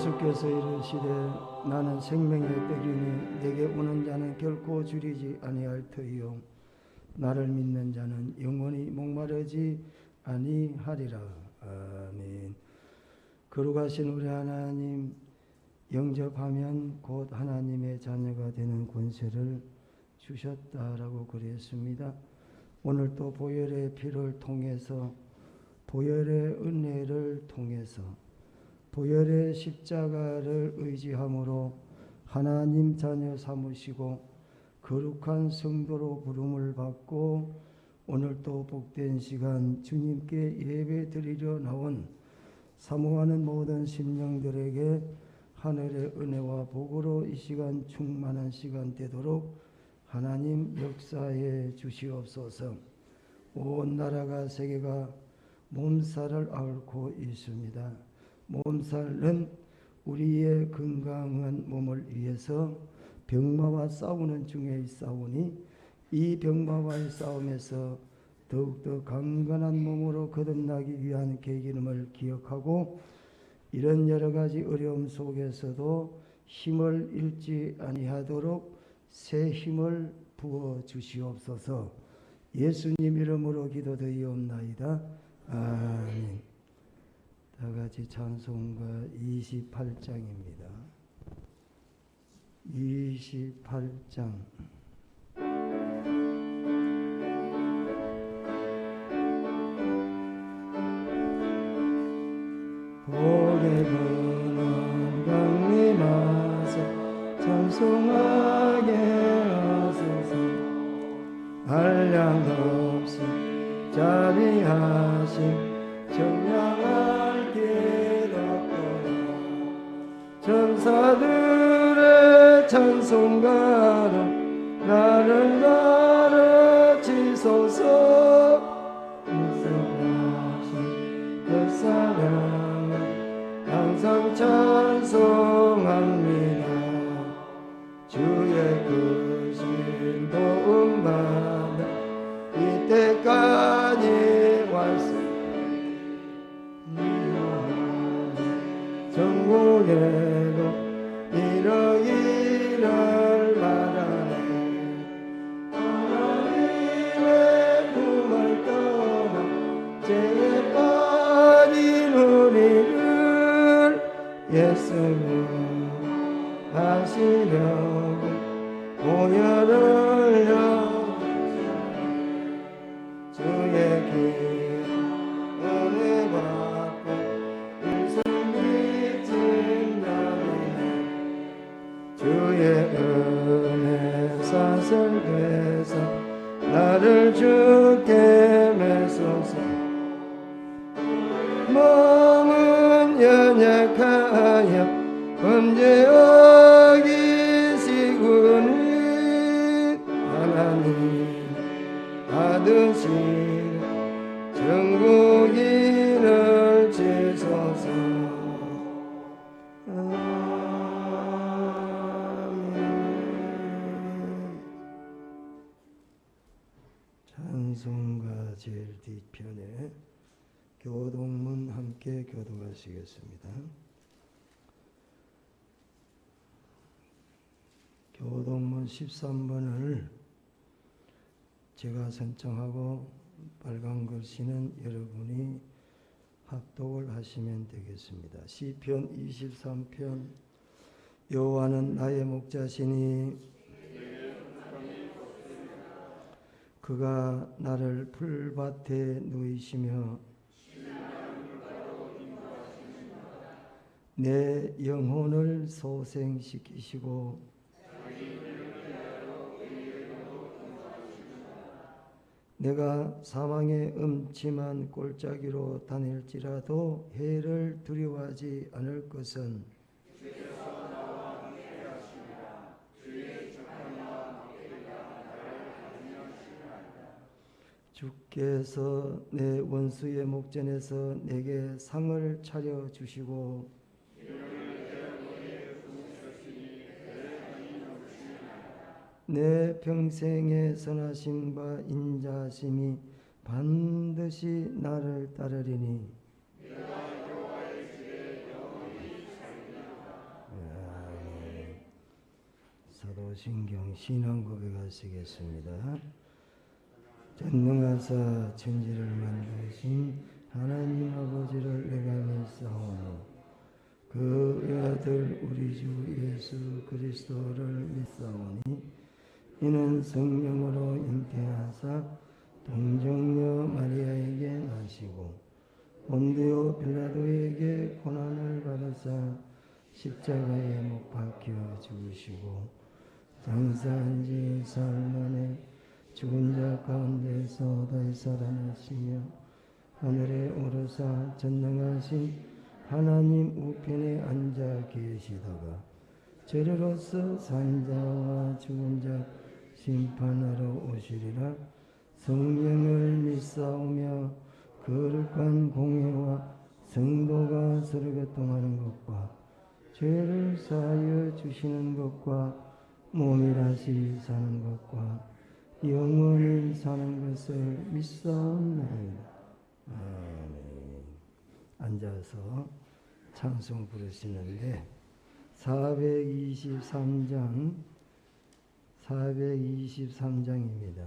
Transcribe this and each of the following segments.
예수께서 이르시되 나는 생명의 떡이니 내게 오는 자는 결코 줄이지 아니할 터이요 나를 믿는 자는 영원히 목마르지 아니하리라. 아멘. 거룩하신 우리 하나님, 영접하면 곧 하나님의 자녀가 되는 권세를 주셨다라고 그랬습니다. 오늘 또 보혈의 피를 통해서, 보혈의 은혜를 통해서, 보혈의 십자가를 의지함으로 하나님 자녀 삼으시고 거룩한 성도로 부름을 받고 오늘 또 복된 시간 주님께 예배 드리려 나온 사모하는 모든 심령들에게 하늘의 은혜와 복으로 이 시간 충만한 시간 되도록 하나님 역사해 주시옵소서. 온 나라가 세계가 몸살을 앓고 있습니다. 몸살은 우리의 건강한 몸을 위해서 병마와 싸우는 중에 있사오니 이 병마와의 싸움에서 더욱더 강건한 몸으로 거듭나기 위한 계기름을 기억하고 이런 여러 가지 어려움 속에서도 힘을 잃지 아니하도록 새 힘을 부어 주시옵소서. 예수님 이름으로 기도드리옵나이다. 아멘. 다 같이 찬송가 28장입니다. 28장. 복의 근원 강림하사 찬송하게 하소서. 한량 없이 자비하심 청량할 기도하라. 천사들의 찬송가로 나를 가르치소서. 일생하신 그 사랑을 항상 찬송합니다. 주의 크신 도움받아 이때까지 왔습니다. 전국에도 이러기를 바라네. 하나님의 품을 떠나 죄에 빠진 우리를 예수님 하시려고 보혈을 주의 길 은혜 받고 주의 은혜 사슬돼서 나를 주께 메소서. 몸은 연약하여 범죄 어기시구니 하나님 받으시는 정국인을 주소서. 찬송가 제일 뒤편에 교동문 함께 교독하시겠습니다. 교동문 13번을 제가 선정하고 빨간 글씨는 여러분이 합독을 하시면 되겠습니다. 시편 23편. 여호와는 나의 목자시니 그가 나를 풀밭에 누이시며 내 영혼을 소생시키시고 내가 사망의 음침한 골짜기로 다닐지라도 해를 두려워하지 않을 것은 주께서 내 원수의 목전에서 내게 상을 차려 주시고 내 평생의 선하심과 인자심이 반드시 나를 따르리니 사도신경 신앙 고백하시겠습니다. 전능하사 천지를 만드신 하나님 아버지를 내가 믿사오니 그 아들 우리 주 예수 그리스도를 믿사오니 이는 성령으로 잉태하사 동정녀 마리아에게 나시고 본디오 빌라도에게 고난을 받으사 십자가에 못 박혀 죽으시고 장사한 지 사흘 만에 죽은 자 가운데서 다시 살아나시며 하늘에 오르사 전능하신 하나님 우편에 앉아 계시다가 저리로서 산자와 죽은 자 심판하러 오시리라. 성령을 믿사오며 거룩한 공회와 성도가 서로 교통하는 것과 죄를 사하여 주시는 것과 몸이 다시 사는 것과 영원히 사는 것을 믿사옵나이다. 아멘. 앉아서 찬송 부르시는데 423장입니다.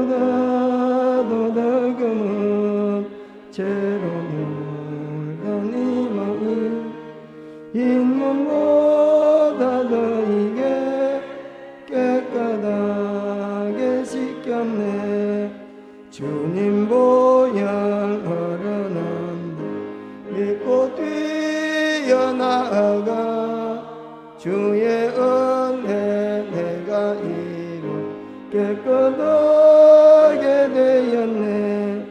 무엇보다도 더 금은 죄로 물건 이 마음 인문보다 더 이게 깨끗하게 씻겼네. 주님 보혈 흐르는 믿고 뛰어나가 주의 은혜 내가 이루 깨끗하게 되었네.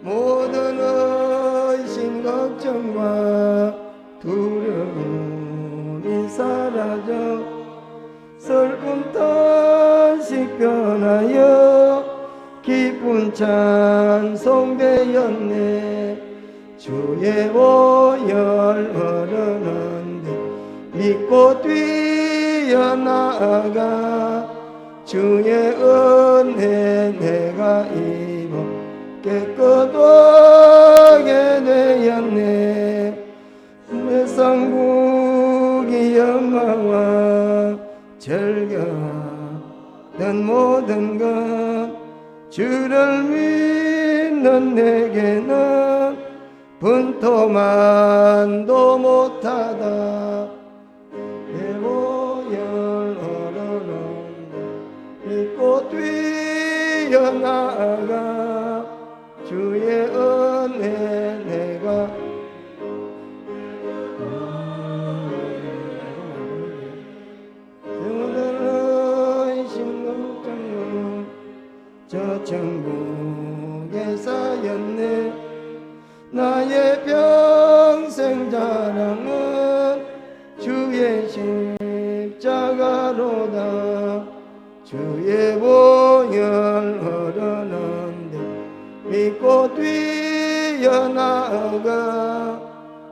모든 의심 걱정과 두려움이 사라져 슬픔 탄식 변하여 기쁜 찬송 되었네. 주의 보혈 흐르는데 믿고 뛰어나가 주의 은혜 내가 입어 깨끗하게 되었네. 외상국이 영화와 즐겨하던 모든 것 주를 믿는 내게는 분토만도 못하다. 내 보혈 흐르는데 믿고 뛰어나가 주의 은혜 내가 영원의 심걱정은 저 천국에 쌓였네. 나의 평생 자랑은 주의 십자가로다. 주의 보혈 흐르는데 믿고 뛰어나가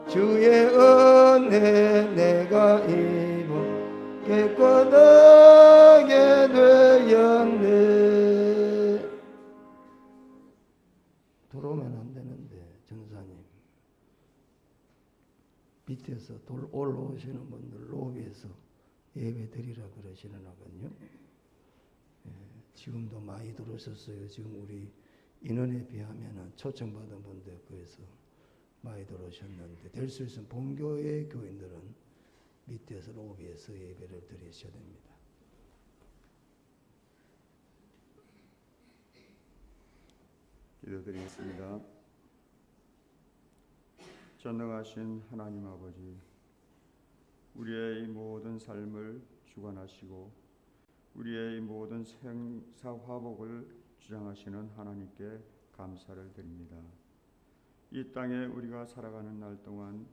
주의 은혜 내가 입어 깨끗하게 되었네. 들어오면 안 되는데 전사님 밑에서 올라오시는 분들 로비에서 예배 드리라 그러시는 하거든요. 지금도 많이 들어오셨어요. 지금 우리 인원에 비하면 초청받은 분들 그래서 많이 들어오셨는데 될 수 있으면 본교의 교인들은 밑에서 로비에서 예배를 드리셔야 됩니다. 기도드리겠습니다. 전능하신 하나님 아버지, 우리의 이 모든 삶을 주관하시고 우리의 이 모든 생사화복을 주장하시는 하나님께 감사를 드립니다. 이 땅에 우리가 살아가는 날 동안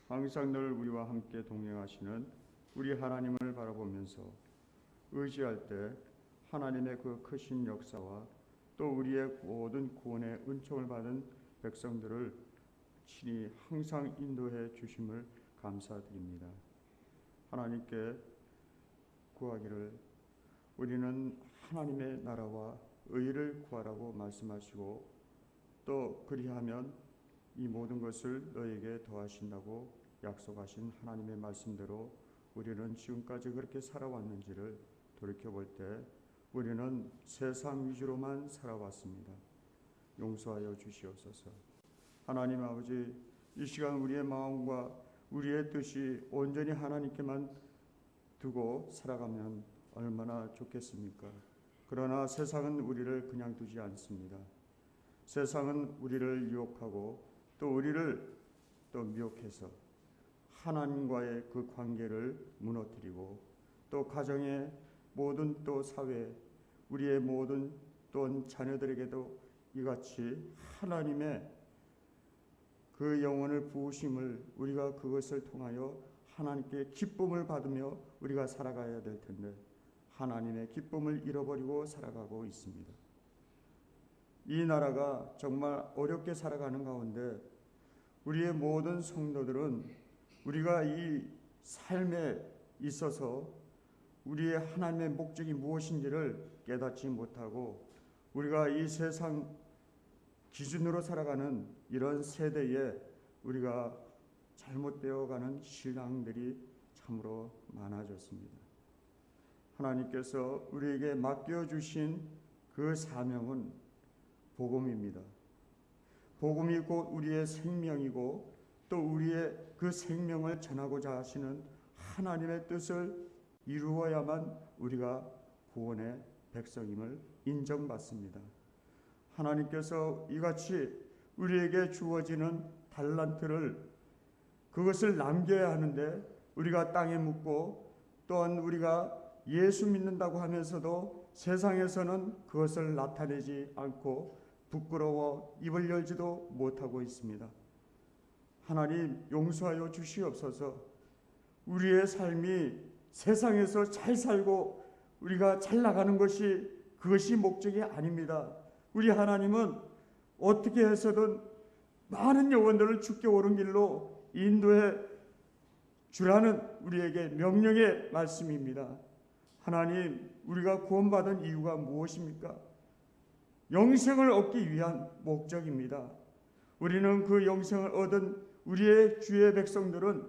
항상 늘 우리와 함께 동행하시는 우리 하나님을 바라보면서 의지할 때 하나님의 그 크신 역사와 또 우리의 모든 구원의 은총을 받은 백성들을 친히 항상 인도해 주심을 감사드립니다. 하나님께 구하기를 우리는 하나님의 나라와 의를 구하라고 말씀하시고 또 그리하면 이 모든 것을 너에게 더하신다고 약속하신 하나님의 말씀대로 우리는 지금까지 그렇게 살아왔는지를 돌이켜볼 때 우리는 세상 위주로만 살아왔습니다. 용서하여 주시옵소서. 하나님 아버지, 이 시간 우리의 마음과 우리의 뜻이 온전히 하나님께만 두고 살아가면 얼마나 좋겠습니까? 그러나 세상은 우리를 그냥 두지 않습니다. 세상은 우리를 유혹하고 또 우리를 또 미혹해서 하나님과의 그 관계를 무너뜨리고 또 가정의 모든 또 사회, 우리의 모든 또 자녀들에게도 이같이 하나님의 그 영혼을 부으심을 우리가 그것을 통하여 하나님께 기쁨을 받으며 우리가 살아가야 될 텐데 하나님의 기쁨을 잃어버리고 살아가고 있습니다. 이 나라가 정말 어렵게 살아가는 가운데 우리의 모든 성도들은 우리가 이 삶에 있어서 우리의 하나님의 목적이 무엇인지를 깨닫지 못하고 우리가 이 세상 기준으로 살아가는 이런 세대에 우리가 잘못되어가는 신앙들이 참으로 많아졌습니다. 하나님께서 우리에게 맡겨주신 그 사명은 복음입니다. 복음이 곧 우리의 생명이고 또 우리의 그 생명을 전하고자 하시는 하나님의 뜻을 이루어야만 우리가 구원의 백성임을 인정받습니다. 하나님께서 이같이 우리에게 주어지는 달란트를 그것을 남겨야 하는데 우리가 땅에 묻고 또한 우리가 예수 믿는다고 하면서도 세상에서는 그것을 나타내지 않고 부끄러워 입을 열지도 못하고 있습니다. 하나님 용서하여 주시옵소서. 우리의 삶이 세상에서 잘 살고 우리가 잘 나가는 것이 그것이 목적이 아닙니다. 우리 하나님은 어떻게 해서든 많은 영혼들을 주께 옳은 길로 인도해 주라는 우리에게 명령의 말씀입니다. 하나님, 우리가 구원받은 이유가 무엇입니까? 영생을 얻기 위한 목적입니다. 우리는 그 영생을 얻은 우리의 주의 백성들은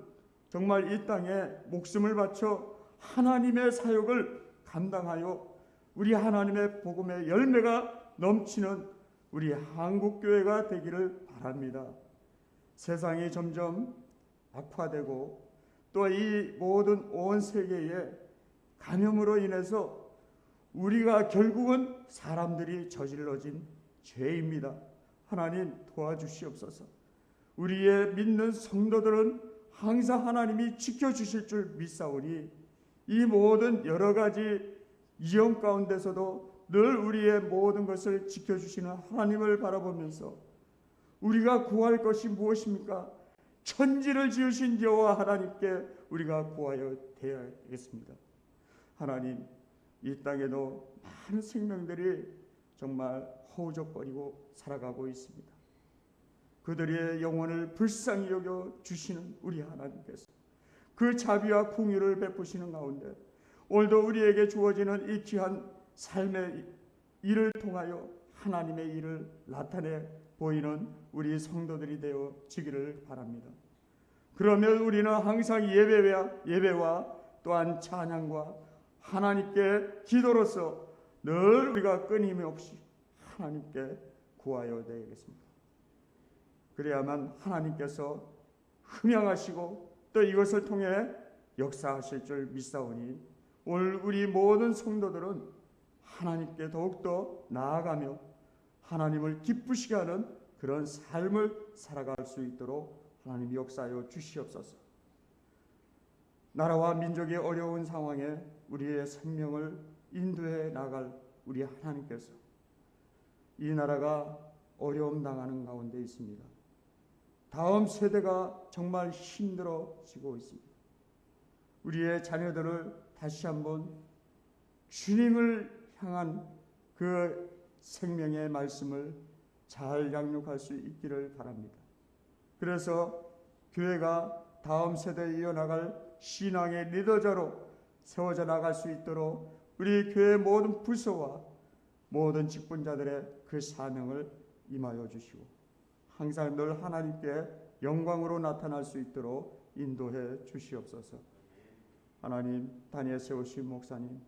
정말 이 땅에 목숨을 바쳐 하나님의 사역을 감당하여 우리 하나님의 복음의 열매가 넘치는 우리 한국교회가 되기를 바랍니다. 세상이 점점 악화되고 또 이 모든 온 세계에 감염으로 인해서 우리가 결국은 사람들이 저질러진 죄입니다. 하나님 도와주시옵소서. 우리의 믿는 성도들은 항상 하나님이 지켜주실 줄 믿사오니 이 모든 여러 가지 위험 가운데서도 늘 우리의 모든 것을 지켜주시는 하나님을 바라보면서 우리가 구할 것이 무엇입니까? 천지를 지으신 여호와 하나님께 우리가 구하여 되어야겠습니다. 하나님, 이 땅에도 많은 생명들이 정말 허우적거리고 살아가고 있습니다. 그들의 영혼을 불쌍히 여겨 주시는 우리 하나님께서 그 자비와 긍휼을 베푸시는 가운데 오늘도 우리에게 주어지는 이 귀한 삶의 일을 통하여 하나님의 일을 나타내 보이는 우리 성도들이 되어지기를 바랍니다. 그러면 우리는 항상 예배와 또한 찬양과 하나님께 기도로서 늘 우리가 끊임없이 하나님께 구하여 되겠습니다. 그래야만 하나님께서 흠양하시고 또 이것을 통해 역사하실 줄 믿사오니 오늘 우리 모든 성도들은 하나님께 더욱더 나아가며 하나님을 기쁘시게 하는 그런 삶을 살아갈 수 있도록 하나님 역사하여 주시옵소서. 나라와 민족이 어려운 상황에 우리의 생명을 인도해 나갈 우리 하나님께서 이 나라가 어려움 당하는 가운데 있습니다. 다음 세대가 정말 힘들어지고 있습니다. 우리의 자녀들을 다시 한번 주님을 향한 그 생명의 말씀을 잘 양육할 수 있기를 바랍니다. 그래서 교회가 다음 세대에 이어나갈 신앙의 리더자로 세워져 나갈 수 있도록 우리 교회 모든 부서와 모든 직분자들의 그 사명을 임하여 주시고 항상 늘 하나님께 영광으로 나타날 수 있도록 인도해 주시옵소서. 하나님, 단위에 세우신 목사님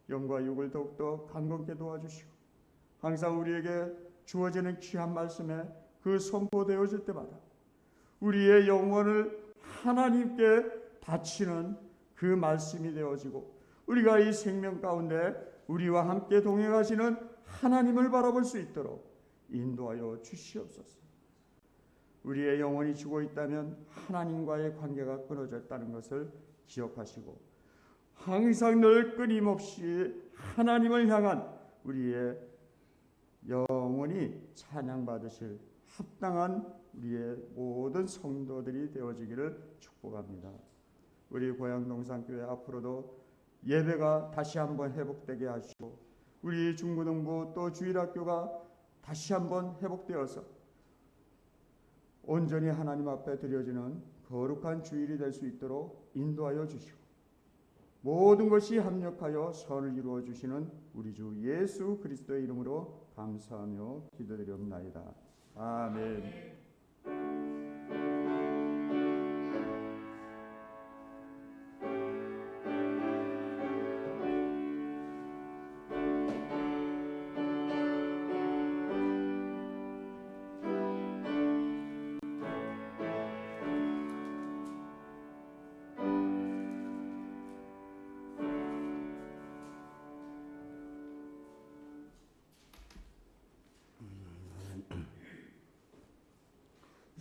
영과 육을 더욱더 강건케 도와주시고 항상 우리에게 주어지는 귀한 말씀에 그 선포되어질 때마다 우리의 영혼을 하나님께 바치는 그 말씀이 되어지고 우리가 이 생명 가운데 우리와 함께 동행하시는 하나님을 바라볼 수 있도록 인도하여 주시옵소서. 우리의 영혼이 죽어 있다면 하나님과의 관계가 끊어졌다는 것을 기억하시고 항상 늘 끊임없이 하나님을 향한 우리의 영원히 찬양받으실 합당한 우리의 모든 성도들이 되어지기를 축복합니다. 우리 고향 농산교회 앞으로도 예배가 다시 한번 회복되게 하시고 우리 중고등부 또 주일학교가 다시 한번 회복되어서 온전히 하나님 앞에 드려지는 거룩한 주일이 될 수 있도록 인도하여 주시고 모든 것이 합력하여 선을 이루어 주시는 우리 주 예수 그리스도의 이름으로 감사하며 기도드리옵나이다. 아멘.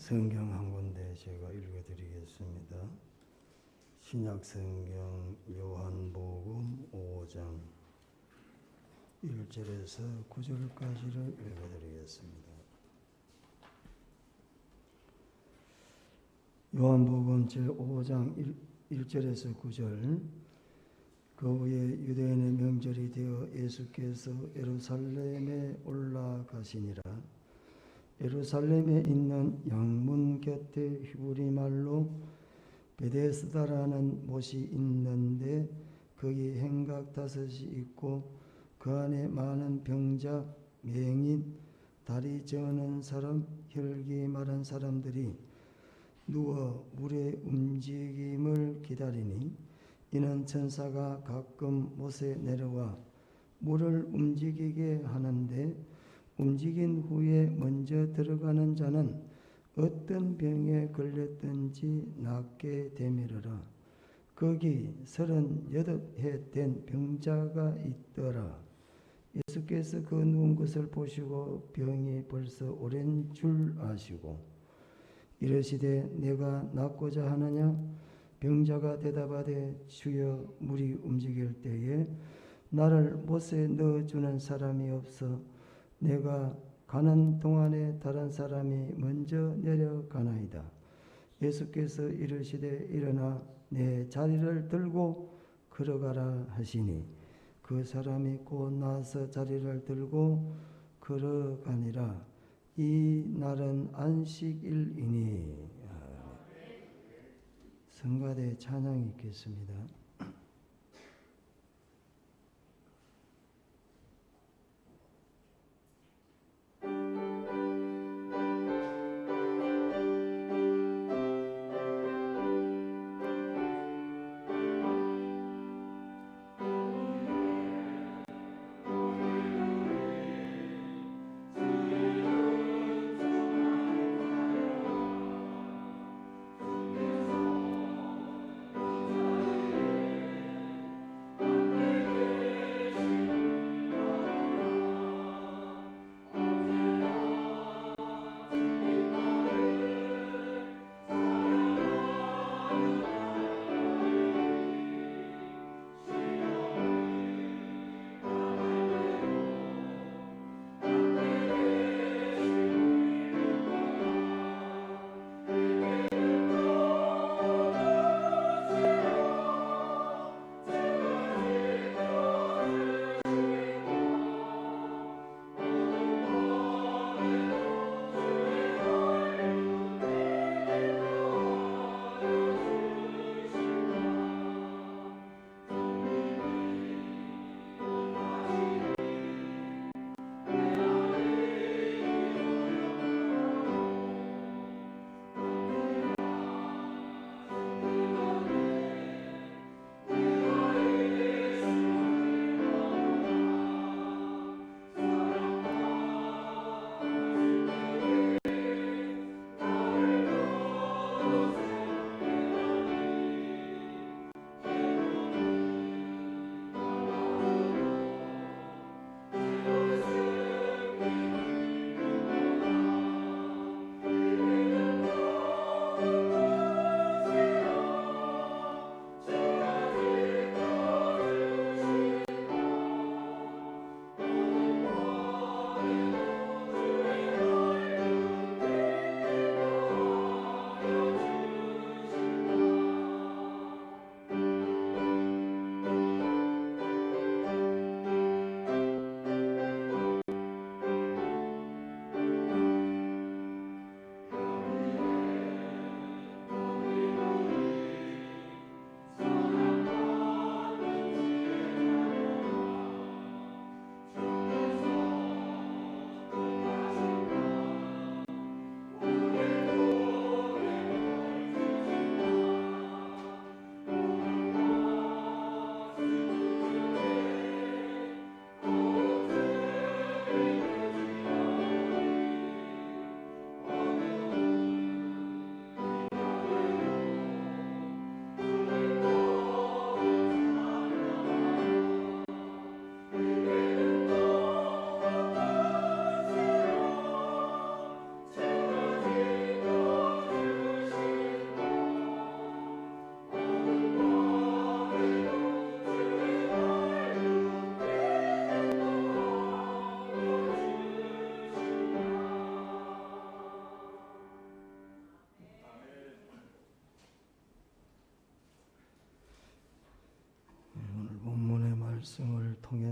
성경 한 군데 제가 읽어드리겠습니다. 신약성경 요한복음 5장 1절에서 9절까지를 읽어드리겠습니다. 요한복음 제5장 1절에서 9절. 그 후에 유대인의 명절이 되어 예수께서 예루살렘에 올라가시니라. 예루살렘에 있는 양문 곁에 히브리 말로 베데스다라는 못이 있는데 거기 행각 5이 있고 그 안에 많은 병자, 맹인, 다리 저는 사람, 혈기 마른 사람들이 누워 물의 움직임을 기다리니 이는 천사가 가끔 못에 내려와 물을 움직이게 하는데 움직인 후에 먼저 들어가는 자는 어떤 병에 걸렸든지 낫게 되미르라. 거기 38해 된 병자가 있더라. 예수께서 그 누운 것을 보시고 병이 벌써 오랜 줄 아시고 이르시되 내가 낫고자 하느냐? 병자가 대답하되 주여 물이 움직일 때에 나를 못에 넣어주는 사람이 없어 내가 가는 동안에 다른 사람이 먼저 내려가나이다. 예수께서 이르시되 일어나 내 자리를 들고 걸어가라 하시니 그 사람이 곧 나서 자리를 들고 걸어가니라. 이 날은 안식일이니. 성가대 찬양이 있겠습니다.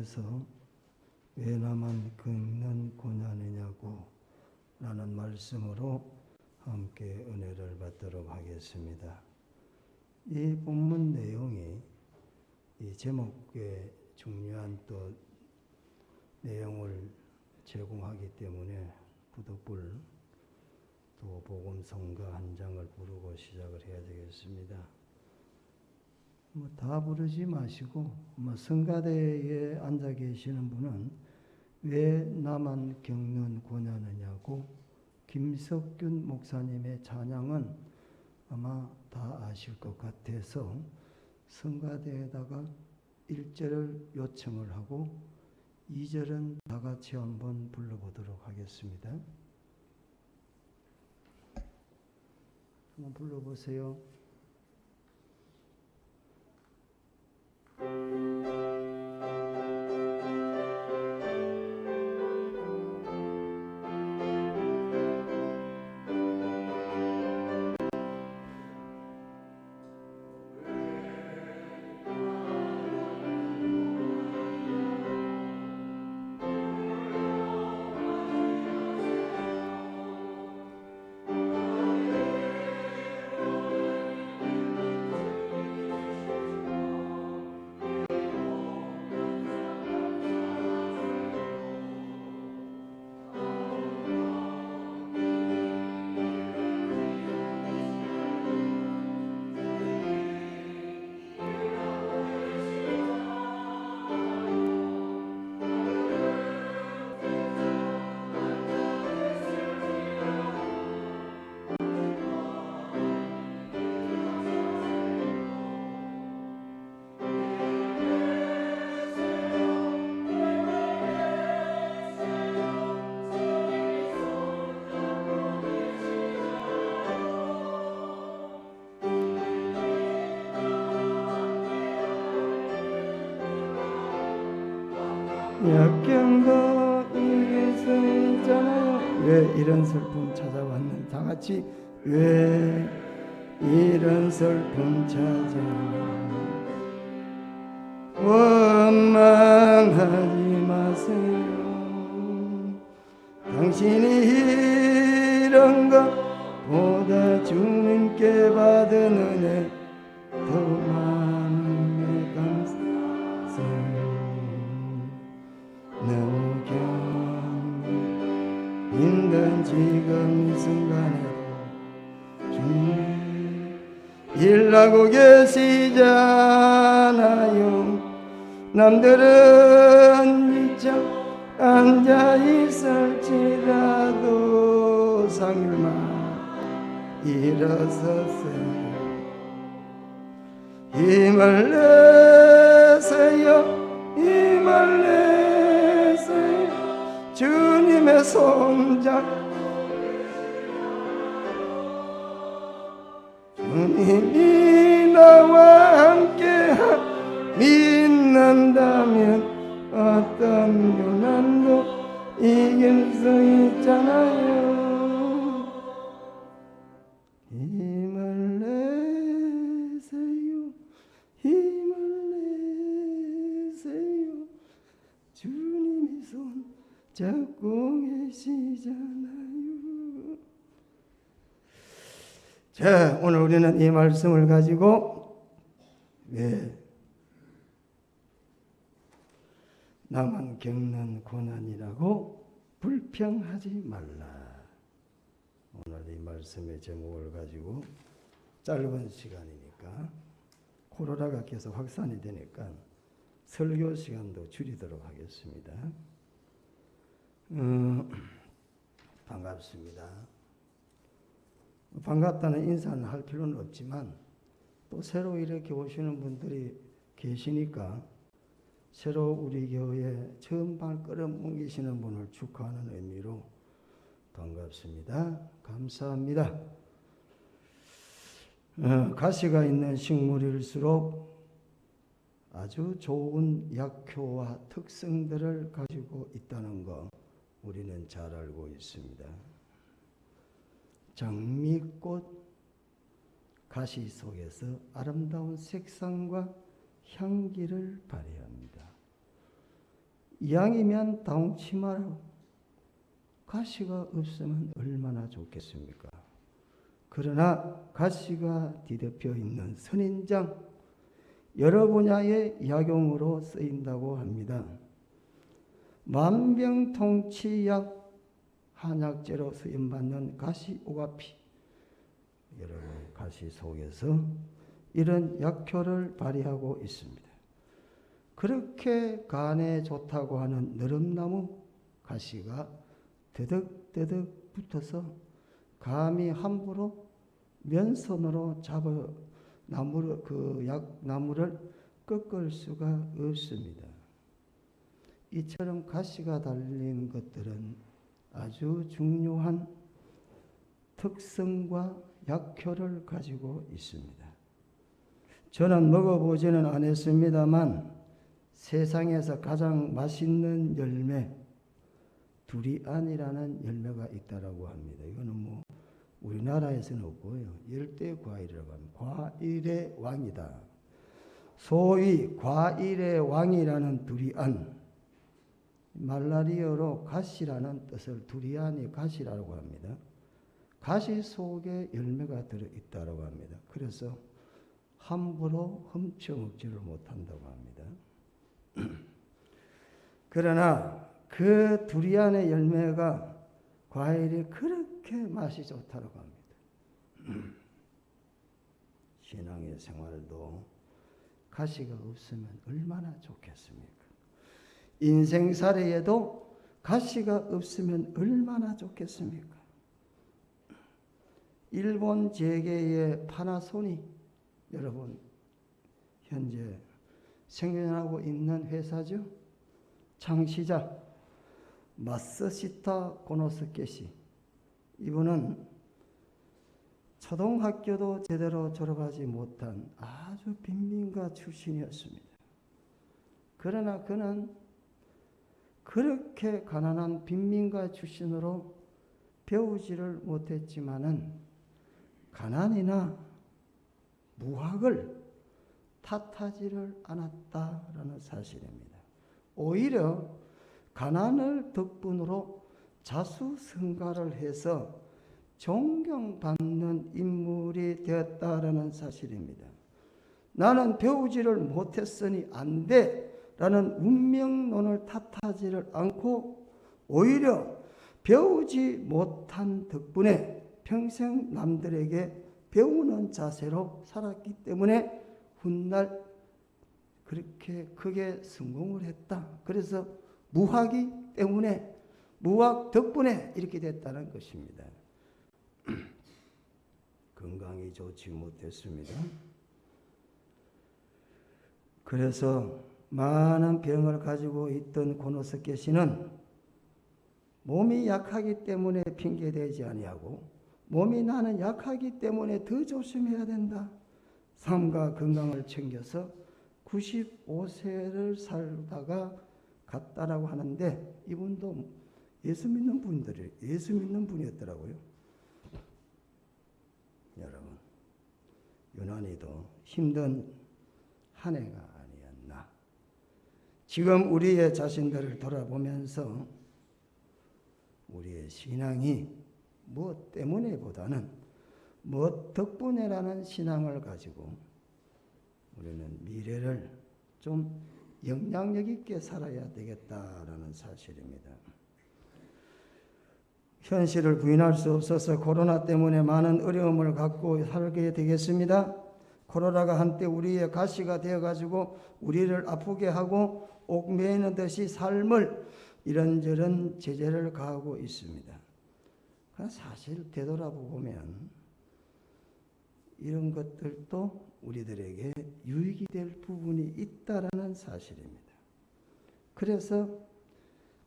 통해서 왜 나만 겪는 고난이냐고 라는 말씀으로 함께 은혜를 받도록 하겠습니다. 이 본문 내용이 이 제목에 중요한 또 내용을 제공하기 때문에 부득불 또 복음성가 한 장을 부르고 시작을 해야 되겠습니다. 다 부르지 마시고 성가대에 앉아 계시는 분은 왜 나만 겪는 고난이냐고 김석균 목사님의 찬양은 아마 다 아실 것 같아서 성가대에다가 1절을 요청을 하고 2절은 다 같이 한번 불러보도록 하겠습니다. 한번 불러보세요. 역경도 이길 수 있잖아요. 왜 이런 슬픔 찾아왔는? 다 같이 왜 이런 슬픔 찾아왔는? 원망하지 마세요. 당신이 이런 것보다 주님께 받은 은혜 더 많은 게 감사해요. 너무 힘든 지금 이 순간에도 주님 일하고 계시잖아요. 남들은 미쳐 앉아 있을지라도 상일만 일어서세요. 힘을 내세요. 힘을 내세요. 주님의 손잡 주님이 나와 함께 믿는다면 어떤 고난도 이길 수 있잖아요. 힘을 내세요. 힘을 내세요. 주님이 손 잡고 계시잖아요. 자, 오늘 우리는 이 말씀을 가지고 왜 나만 겪는 고난이라고 불평하지 말라. 오늘 이 말씀의 제목을 가지고 짧은 시간이니까 코로나가 계속 확산이 되니까 설교 시간도 줄이도록 하겠습니다. 반갑습니다. 반갑다는 인사는 할 필요는 없지만 또 새로 이렇게 오시는 분들이 계시니까 새로 우리 교회에 처음 발걸음 옮기시는 분을 축하하는 의미로 반갑습니다. 감사합니다. 가시가 있는 식물일수록 아주 좋은 약효와 특성들을 가지고 있다는 거 우리는 잘 알고 있습니다. 장미꽃 가시 속에서 아름다운 색상과 향기를 발휘합니다. 이왕이면 다홍치 말고 가시가 없으면 얼마나 좋겠습니까? 그러나 가시가 뒤덮여 있는 선인장, 여러 분야의 약용으로 쓰인다고 합니다. 만병통치약, 한약재로 쓰임받는 가시 오가피, 여러분 가시 속에서 이런 약효를 발휘하고 있습니다. 그렇게 간에 좋다고 하는 느릅나무 가시가 드득드득 붙어서 감히 함부로 맨손으로 잡아 나무를 꺾을 수가 없습니다. 이처럼 가시가 달린 것들은 아주 중요한 특성과 약효를 가지고 있습니다. 저는 먹어보지는 않았습니다만 세상에서 가장 맛있는 열매, 두리안이라는 열매가 있다라고 합니다. 이거는 우리나라에서는 없고요. 열대 과일이라고 합니다. 과일의 왕이다. 소위 과일의 왕이라는 두리안, 말라리어로 가시라는 뜻을 두리안이 가시라고 합니다. 가시 속에 열매가 들어있다고 합니다. 그래서 함부로 훔쳐 먹지를 못한다고 합니다. 그러나 그 두리안의 열매가 과일이 그렇게 맛이 좋다고 합니다. 신앙의 생활도 가시가 없으면 얼마나 좋겠습니까? 인생살이에도 가시가 없으면 얼마나 좋겠습니까? 일본 재계의 파나소닉, 여러분 현재 생존하고 있는 회사죠. 창시자 마쓰시타 고노스케 씨, 이분은 초등학교도 제대로 졸업하지 못한 아주 빈민가 출신이었습니다. 그러나 그는 그렇게 가난한 빈민가 출신으로 배우지를 못했지만은 가난이나 무학을 탓하지를 않았다라는 사실입니다. 오히려 가난을 덕분으로 자수성가를 해서 존경받는 인물이 되었다라는 사실입니다. 나는 배우지를 못했으니 안 돼라는 운명론을 탓하지를 않고 오히려 배우지 못한 덕분에 평생 남들에게 배우는 자세로 살았기 때문에 훗날 그렇게 크게 성공을 했다. 그래서 무학 덕분에 이렇게 됐다는 것입니다. 건강이 좋지 못했습니다. 그래서 많은 병을 가지고 있던 고노스케 씨는 몸이 약하기 때문에 핑계대지 아니하고 몸이 나는 약하기 때문에 더 조심해야 된다. 삶과 건강을 챙겨서 95세를 살다가 갔다라고 하는데 이분도 예수 믿는 분이었더라고요. 여러분, 유난히도 힘든 한 해가 아니었나. 지금 우리의 자신들을 돌아보면서 우리의 신앙이 무엇 때문에보다는 무엇 덕분에라는 신앙을 가지고 우리는 미래를 좀 영향력 있게 살아야 되겠다라는 사실입니다. 현실을 부인할 수 없어서 코로나 때문에 많은 어려움을 갖고 살게 되겠습니다. 코로나가 한때 우리의 가시가 되어가지고 우리를 아프게 하고 옥매이는 듯이 삶을 이런저런 제재를 가하고 있습니다. 사실 되돌아보면 이런 것들도 우리들에게 유익이 될 부분이 있다라는 사실입니다. 그래서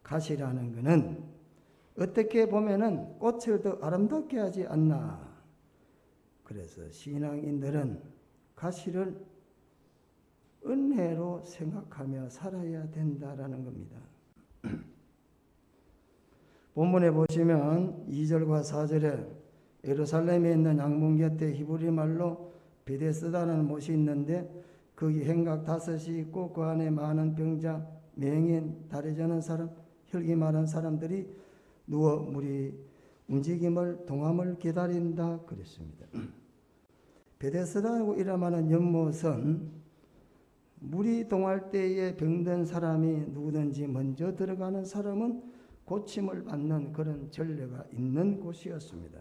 가시라는 것은 어떻게 보면은 꽃을 더 아름답게 하지 않나. 그래서 신앙인들은 가시를 은혜로 생각하며 살아야 된다라는 겁니다. 본문에 보시면 2절과 4절에 예루살렘에 있는 양문 곁에 히브리 말로 베데스다라는 못이 있는데 거기 행각 5이 있고 그 안에 많은 병자 맹인, 다리 저는 사람, 혈기 마른 사람들이 누워 물이 움직임을 동함을 기다린다 그랬습니다. 베데스다라고 이름하는 연못은 물이 동할 때에 병든 사람이 누구든지 먼저 들어가는 사람은 고침을 받는 그런 전례가 있는 곳이었습니다.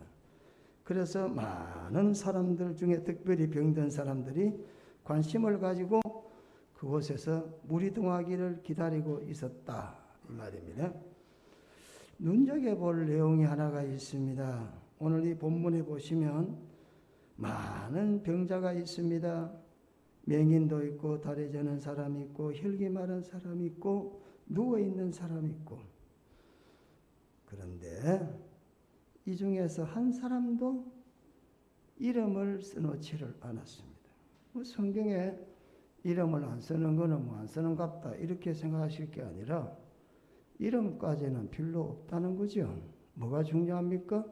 그래서 많은 사람들 중에 특별히 병든 사람들이 관심을 가지고 그곳에서 물이 동하기를 기다리고 있었다 이 말입니다. 눈여겨볼 내용이 하나가 있습니다. 오늘 이 본문에 보시면 많은 병자가 있습니다. 맹인도 있고 다리 저는 사람이 있고 혈기 마른 사람이 있고 누워있는 사람이 있고, 그런데 이 중에서 한 사람도 이름을 써놓지를 않았습니다. 성경에 이름을 안 쓰는 거는 뭐 안 쓰는 갑다 이렇게 생각하실 게 아니라 이름까지는 필요 없다는 거죠. 뭐가 중요합니까?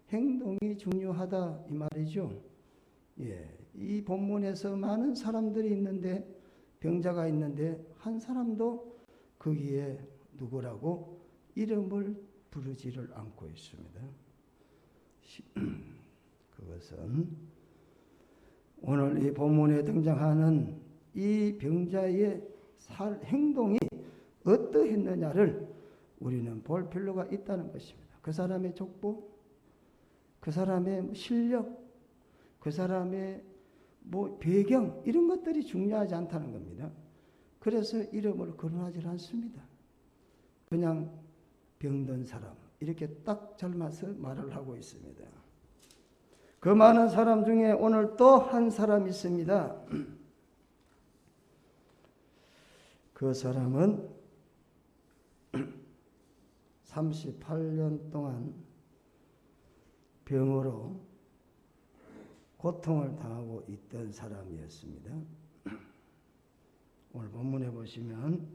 행동이 중요하다 이 말이죠. 이 본문에서 많은 사람들이 있는데, 병자가 있는데 한 사람도 거기에 누구라고 이름을 부르지를 않고 있습니다. 그것은 오늘 이 본문에 등장하는 이 병자의 행동이 어떠했느냐를 우리는 볼 필요가 있다는 것입니다. 그 사람의 족보, 그 사람의 실력, 그 사람의 배경 이런 것들이 중요하지 않다는 겁니다. 그래서 이름을 거론하지 않습니다. 그냥 병든 사람 이렇게 딱 잘라서 말을 하고 있습니다. 그 많은 사람 중에 오늘 또 한 사람 있습니다. 그 사람은 38년 동안 병으로 고통을 당하고 있던 사람이었습니다. 오늘 본문에 보시면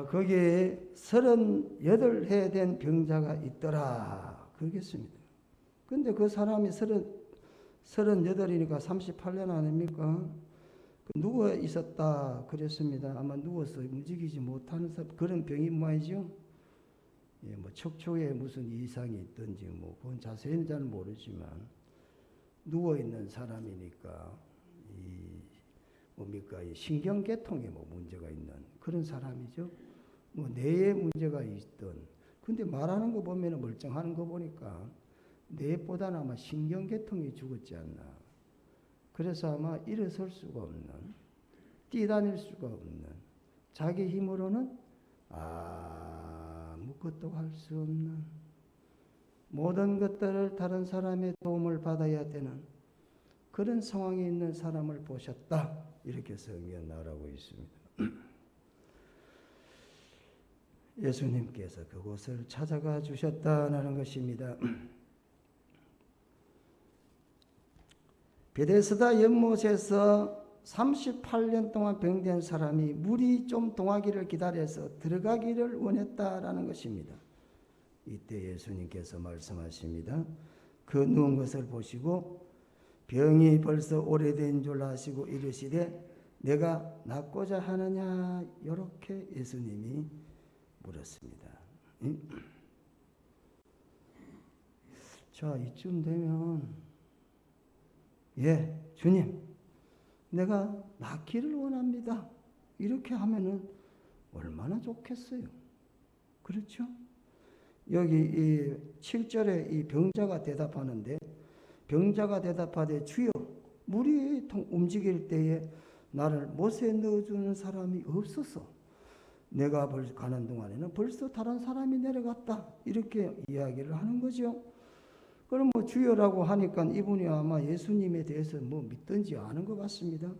거기에 38해 된 병자가 있더라 그러겠습니다. 근데 그 사람이 38이니까 38년 아닙니까? 누워 있었다 그랬습니다. 아마 누워서 움직이지 못하는 그런 병이 뭐이죠? 척추에 무슨 이상이 있든지 그건 자세히는 잘 모르지만 누워 있는 사람이니까 이 신경계통에 문제가 있는 그런 사람이죠. 뇌에 문제가 있던. 근데 말하는 거 보면 멀쩡한 거 보니까 뇌보다는 아마 신경계통이 죽었지 않나. 그래서 아마 일어설 수가 없는, 뛰다닐 수가 없는, 자기 힘으로는 아무것도 할 수 없는, 모든 것들을 다른 사람의 도움을 받아야 되는 그런 상황에 있는 사람을 보셨다. 이렇게 성경에 나오고 있습니다. 예수님께서 그곳을 찾아가 주셨다는 것입니다. 베데스다 연못에서 38년 동안 병든 사람이 물이 좀 동하기를 기다려서 들어가기를 원했다라는 것입니다. 이때 예수님께서 말씀하십니다. 그 누운 것을 보시고 병이 벌써 오래된 줄 아시고 이르시되 내가 낫고자 하느냐 이렇게 예수님이 물었습니다. 자, 이쯤 되면 주님, 내가 낫기를 원합니다. 이렇게 하면은 얼마나 좋겠어요. 그렇죠? 여기 이 7절에 이 병자가 대답하는데, 병자가 대답하되 주여, 물이 움직일 때에 나를 못에 넣어주는 사람이 없어서 내가 가는 동안에는 벌써 다른 사람이 내려갔다. 이렇게 이야기를 하는 거죠. 그럼 주여라고 하니까 이분이 아마 예수님에 대해서 믿든지 아는 것 같습니다.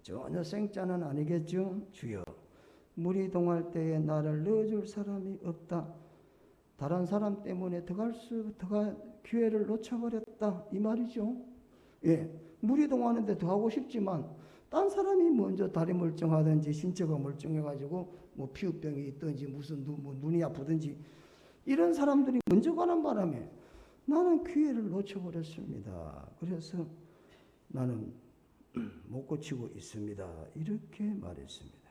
전혀 생짜는 아니겠죠. 주여, 물이 동할 때에 나를 넣어줄 사람이 없다. 다른 사람 때문에 들어갈 기회를 놓쳐버렸다. 이 말이죠. 물이 동하는데 더 하고 싶지만 딴 사람이 먼저 다리 멀쩡하든지 신체가 멀쩡해가지고 피부병이 있든지 무슨 눈이 아프든지 이런 사람들이 먼저 가는 바람에 나는 기회를 놓쳐버렸습니다. 그래서 나는 못 고치고 있습니다. 이렇게 말했습니다.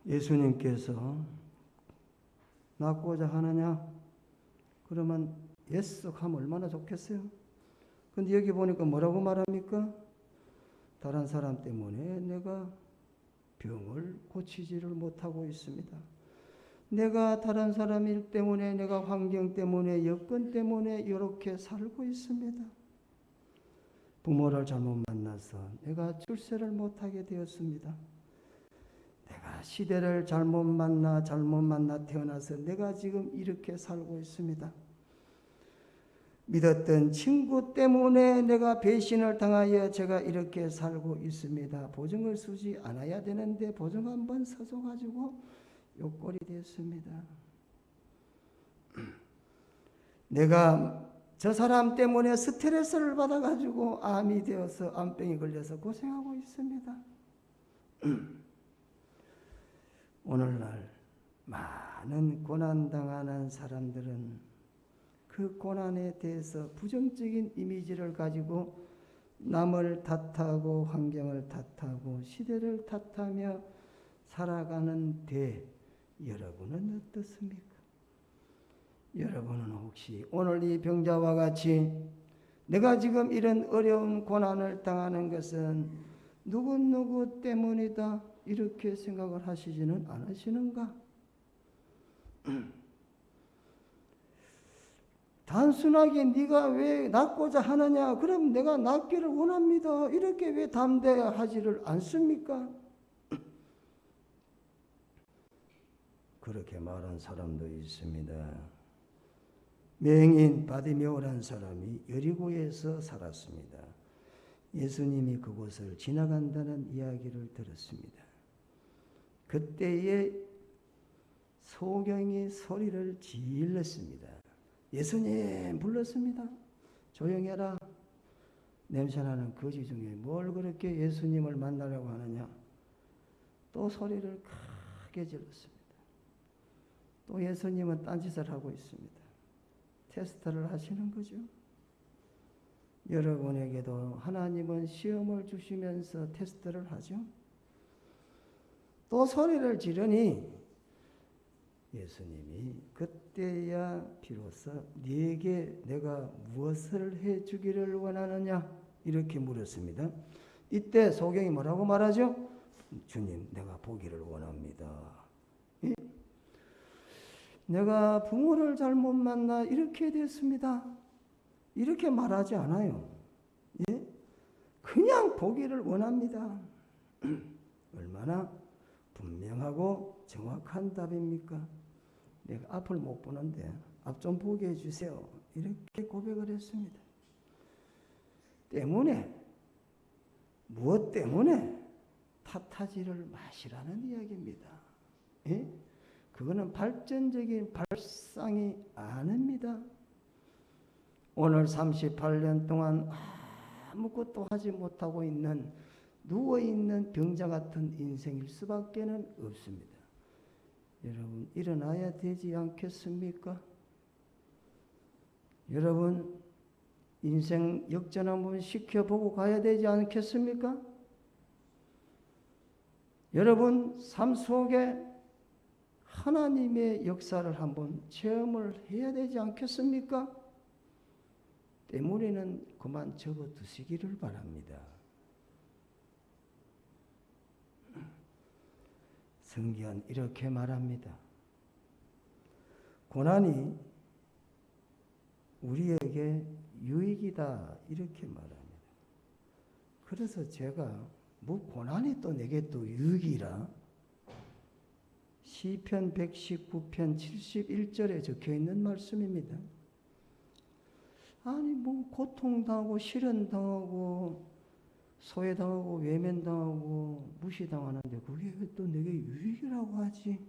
예수님께서 낫고자 하느냐? 그러면 예스 하면 얼마나 좋겠어요? 근데 여기 보니까 뭐라고 말합니까? 다른 사람 때문에 내가 병을 고치지를 못하고 있습니다. 내가 다른 사람 일 때문에, 내가 환경 때문에, 여건 때문에 이렇게 살고 있습니다. 부모를 잘못 만나서 내가 출세를 못하게 되었습니다. 내가 시대를 잘못 만나 태어나서 내가 지금 이렇게 살고 있습니다. 믿었던 친구 때문에 내가 배신을 당하여 제가 이렇게 살고 있습니다. 보증을 쓰지 않아야 되는데 보증 한번 서줘가지고 욕꼴이 됐습니다. 내가 저 사람 때문에 스트레스를 받아가지고 암이 되어서 암병이 걸려서 고생하고 있습니다. 오늘날 많은 고난당하는 사람들은 그 고난에 대해서 부정적인 이미지를 가지고 남을 탓하고 환경을 탓하고 시대를 탓하며 살아가는데 여러분은 어떻습니까? 여러분은 혹시 오늘 이 병자와 같이 내가 지금 이런 어려운 고난을 당하는 것은 누구 때문이다 이렇게 생각을 하시지는 않으시는가? 단순하게 네가 왜 낫고자 하느냐? 그럼 내가 낫기를 원합니다. 이렇게 왜 담대하지를 않습니까? 그렇게 말한 사람도 있습니다. 맹인 바디메오라는 사람이 여리고에서 살았습니다. 예수님이 그곳을 지나간다는 이야기를 들었습니다. 그때에 소경이 소리를 질렀습니다. 예수님 불렀습니다. 조용해라. 냄새나는 거지 중에 뭘 그렇게 예수님을 만나려고 하느냐. 또 소리를 크게 질렀습니다. 또 예수님은 딴짓을 하고 있습니다. 테스트를 하시는 거죠. 여러분에게도 하나님은 시험을 주시면서 테스트를 하죠. 또 소리를 지르니 예수님이 그때야 비로소 네게 내가 무엇을 해주기를 원하느냐 이렇게 물었습니다. 이때 소경이 뭐라고 말하죠? 주님, 내가 보기를 원합니다. 예? 내가 부모를 잘못 만나 이렇게 됐습니다. 이렇게 말하지 않아요. 예? 그냥 보기를 원합니다. 얼마나 분명하고 정확한 답입니까? 내가 앞을 못 보는데 앞 좀 보게 해주세요. 이렇게 고백을 했습니다. 때문에 무엇 때문에 탓하지를 마시라는 이야기입니다. 예? 그거는 발전적인 발상이 아닙니다. 오늘 38년 동안 아무것도 하지 못하고 있는 누워있는 병자 같은 인생일 수밖에는 없습니다. 여러분 일어나야 되지 않겠습니까? 여러분 인생 역전 한번 시켜보고 가야 되지 않겠습니까? 여러분 삶 속에 하나님의 역사를 한번 체험을 해야 되지 않겠습니까? 때문에는 그만 접어두시기를 바랍니다. 성경은 이렇게 말합니다. 고난이 우리에게 유익이다 이렇게 말합니다. 그래서 제가 뭐 고난이 또 내게 또 유익이라 시편 119편 71절에 적혀있는 말씀입니다. 아니 뭐 고통당하고 시련당하고 소외당하고 외면당하고 무시당하는데 그게 왜 또 내게 유익이라고 하지?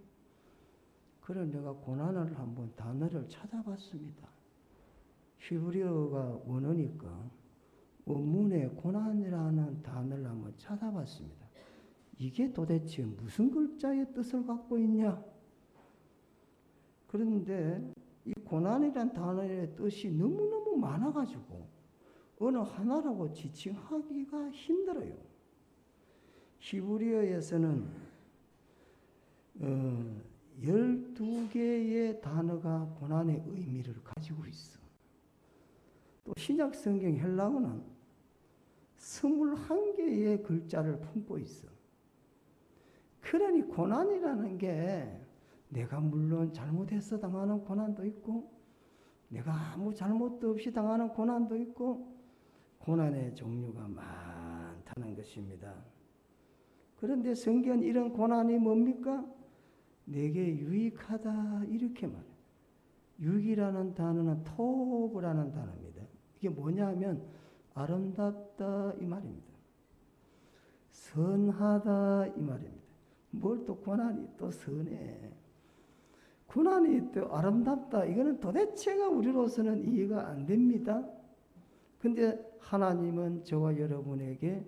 그래 내가 고난을 한번 단어를 찾아봤습니다. 히브리어가 원어니까 원문에 고난이라는 단어를 한번 찾아봤습니다. 이게 도대체 무슨 글자의 뜻을 갖고 있냐? 그런데 이 고난이란 단어의 뜻이 너무너무 많아가지고 어느 하나라고 지칭하기가 힘들어요. 히브리어에서는 12개의 단어가 고난의 의미를 가지고 있어. 또 신약 성경 헬라어는 21개의 글자를 품고 있어. 그러니 고난이라는 게 내가 물론 잘못해서 당하는 고난도 있고 내가 아무 잘못도 없이 당하는 고난도 있고 고난의 종류가 많다는 것입니다. 그런데 성경은 이런 고난이 뭡니까? 내게 유익하다 이렇게 말해요. 유익이라는 단어는 토브라는 단어입니다. 이게 뭐냐면 아름답다 이 말입니다. 선하다 이 말입니다. 뭘 또 고난이 또 선해. 고난이 또 아름답다. 이거는 도대체가 우리로서는 이해가 안 됩니다. 근데 하나님은 저와 여러분에게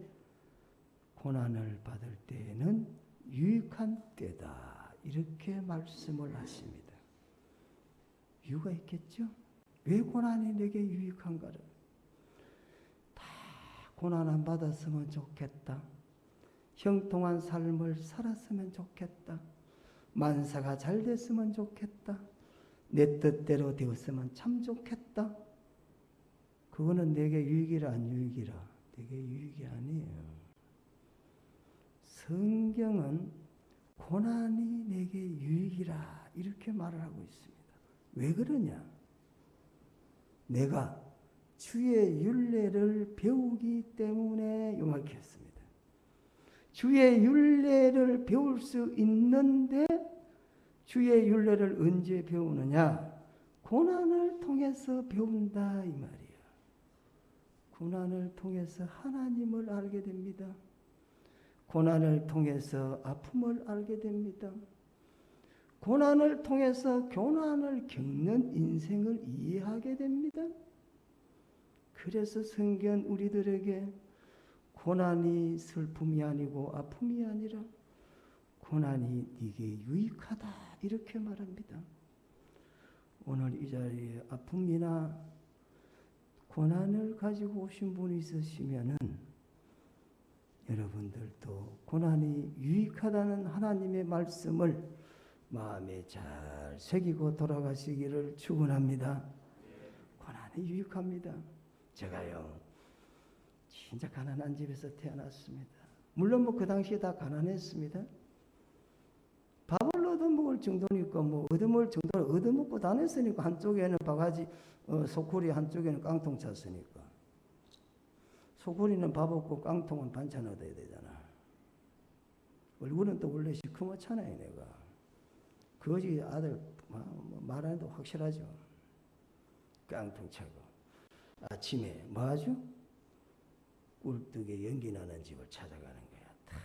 고난을 받을 때에는 유익한 때다. 이렇게 말씀을 하십니다. 이유가 있겠죠? 왜 고난이 내게 유익한가를. 다 고난 안 받았으면 좋겠다. 형통한 삶을 살았으면 좋겠다. 만사가 잘 됐으면 좋겠다. 내 뜻대로 되었으면 참 좋겠다. 그거는 내게 유익이라 안 유익이라. 내게 유익이 아니에요. 성경은 고난이 내게 유익이라 이렇게 말을 하고 있습니다. 왜 그러냐? 내가 주의 율례를 배우기 때문에 이렇게 했습니다. 주의 율례를 배울 수 있는데 주의 율례를 언제 배우느냐? 고난을 통해서 배운다 이 말이에요. 고난을 통해서 하나님을 알게 됩니다. 고난을 통해서 아픔을 알게 됩니다. 고난을 통해서 고난을 겪는 인생을 이해하게 됩니다. 그래서 성경 우리들에게 고난이 슬픔이 아니고 아픔이 아니라 고난이 네게 유익하다 이렇게 말합니다. 오늘 이 자리에 아픔이나 고난을 가지고 오신 분이 있으시면은 여러분들도 고난이 유익하다는 하나님의 말씀을 마음에 잘 새기고 돌아가시기를 축원합니다. 고난이 유익합니다. 제가요 진짜 가난한 집에서 태어났습니다. 물론 뭐 그 당시에 다 가난했습니다. 밥을 얻어먹을 정도니까 뭐 얻어먹을 정도로 얻어먹고 다녔으니까 한쪽에는 바가지 소쿠리 한쪽에는 깡통 찼으니까 소쿠리는 밥 없고 깡통은 반찬 얻어야 되잖아. 얼굴은 또 원래 시커멓잖아요. 내가 거지 아들 말하는데 확실하죠. 깡통 차고 아침에 뭐 하죠? 꿀떡에 연기 나는 집을 찾아가는 거야. 다.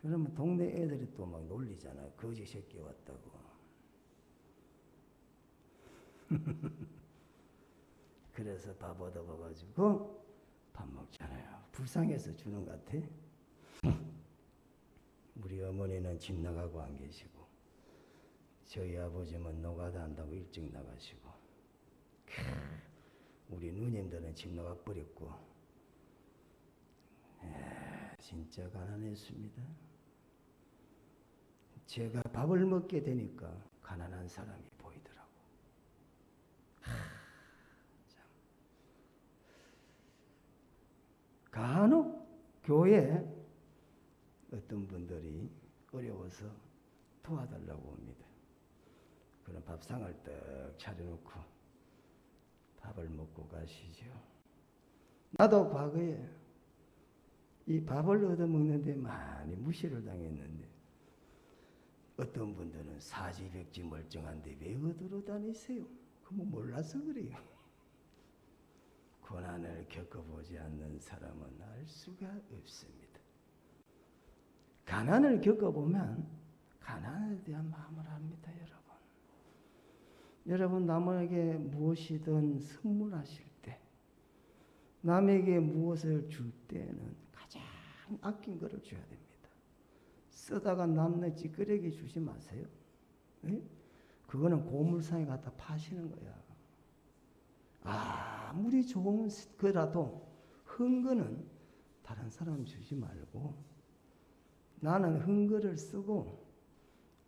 그러면 동네 애들이 또 막 놀리잖아. 거지 새끼 왔다고. 그래서 밥 얻어먹어가지고 밥 먹잖아요. 불쌍해서 주는 것 같아. 우리 어머니는 집 나가고 안 계시고 저희 아버지는 노가다 한다고 일찍 나가시고 우리 누님들은 집 나가 버렸고 진짜 가난했습니다. 제가 밥을 먹게 되니까 가난한 사람이 보이더라고. 간혹 교회에 어떤 분들이 어려워서 도와달라고 옵니다. 그럼 밥상을 떡 차려놓고 밥을 먹고 가시죠. 나도 과거에 이 밥을 얻어먹는데 많이 무시를 당했는데 어떤 분들은 사지백지 멀쩡한데 왜 얻으러 다니세요? 그건 몰라서 그래요. 고난을 겪어보지 않는 사람은 알 수가 없습니다. 가난을 겪어보면 가난에 대한 마음을 압니다, 여러분. 여러분 남에게 무엇이든 선물하실 때 남에게 무엇을 줄 때는 가장 아낀 것을 줘야 됩니다. 쓰다가 남는 찌끄레기 주지 마세요. 네? 그거는 고물상에 갖다 파시는 거야. 아무리 좋은 거라도 헌 거는 다른 사람 주지 말고 나는 흥거를 쓰고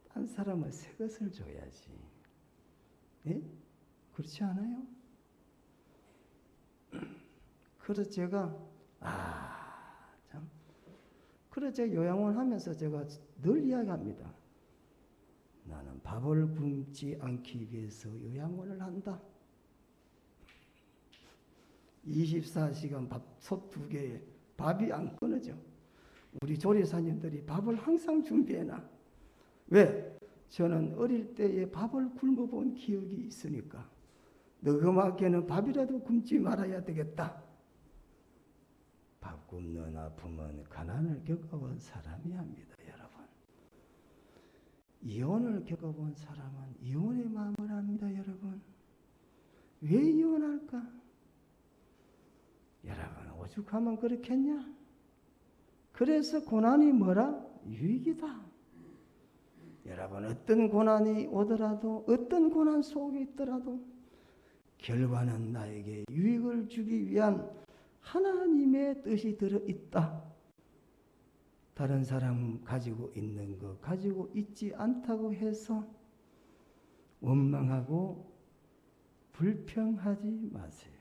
딴 사람은 새 것을 줘야지. 예? 그렇지 않아요? 그래서 제가 참, 그래서 제가 요양원 하면서 제가 늘 이야기합니다. 나는 밥을 굶지 않기 위해서 요양원을 한다. 24시간 솥 2개에 밥이 안 끊어져. 우리 조리사님들이 밥을 항상 준비해놔. 왜? 저는 어릴 때에 밥을 굶어본 기억이 있으니까 너그맣게는 밥이라도 굶지 말아야 되겠다. 밥 굶는 아픔은 가난을 겪어본 사람이 합니다. 여러분, 이혼을 겪어본 사람은 이혼의 마음을 합니다. 여러분, 왜 이혼할까? 여러분, 오죽하면 그렇겠냐? 그래서 고난이 뭐라? 유익이다. 여러분, 어떤 고난이 오더라도, 어떤 고난 속에 있더라도 결과는 나에게 유익을 주기 위한 하나님의 뜻이 들어있다. 다른 사람 가지고 있는 거 가지고 있지 않다고 해서 원망하고 불평하지 마세요.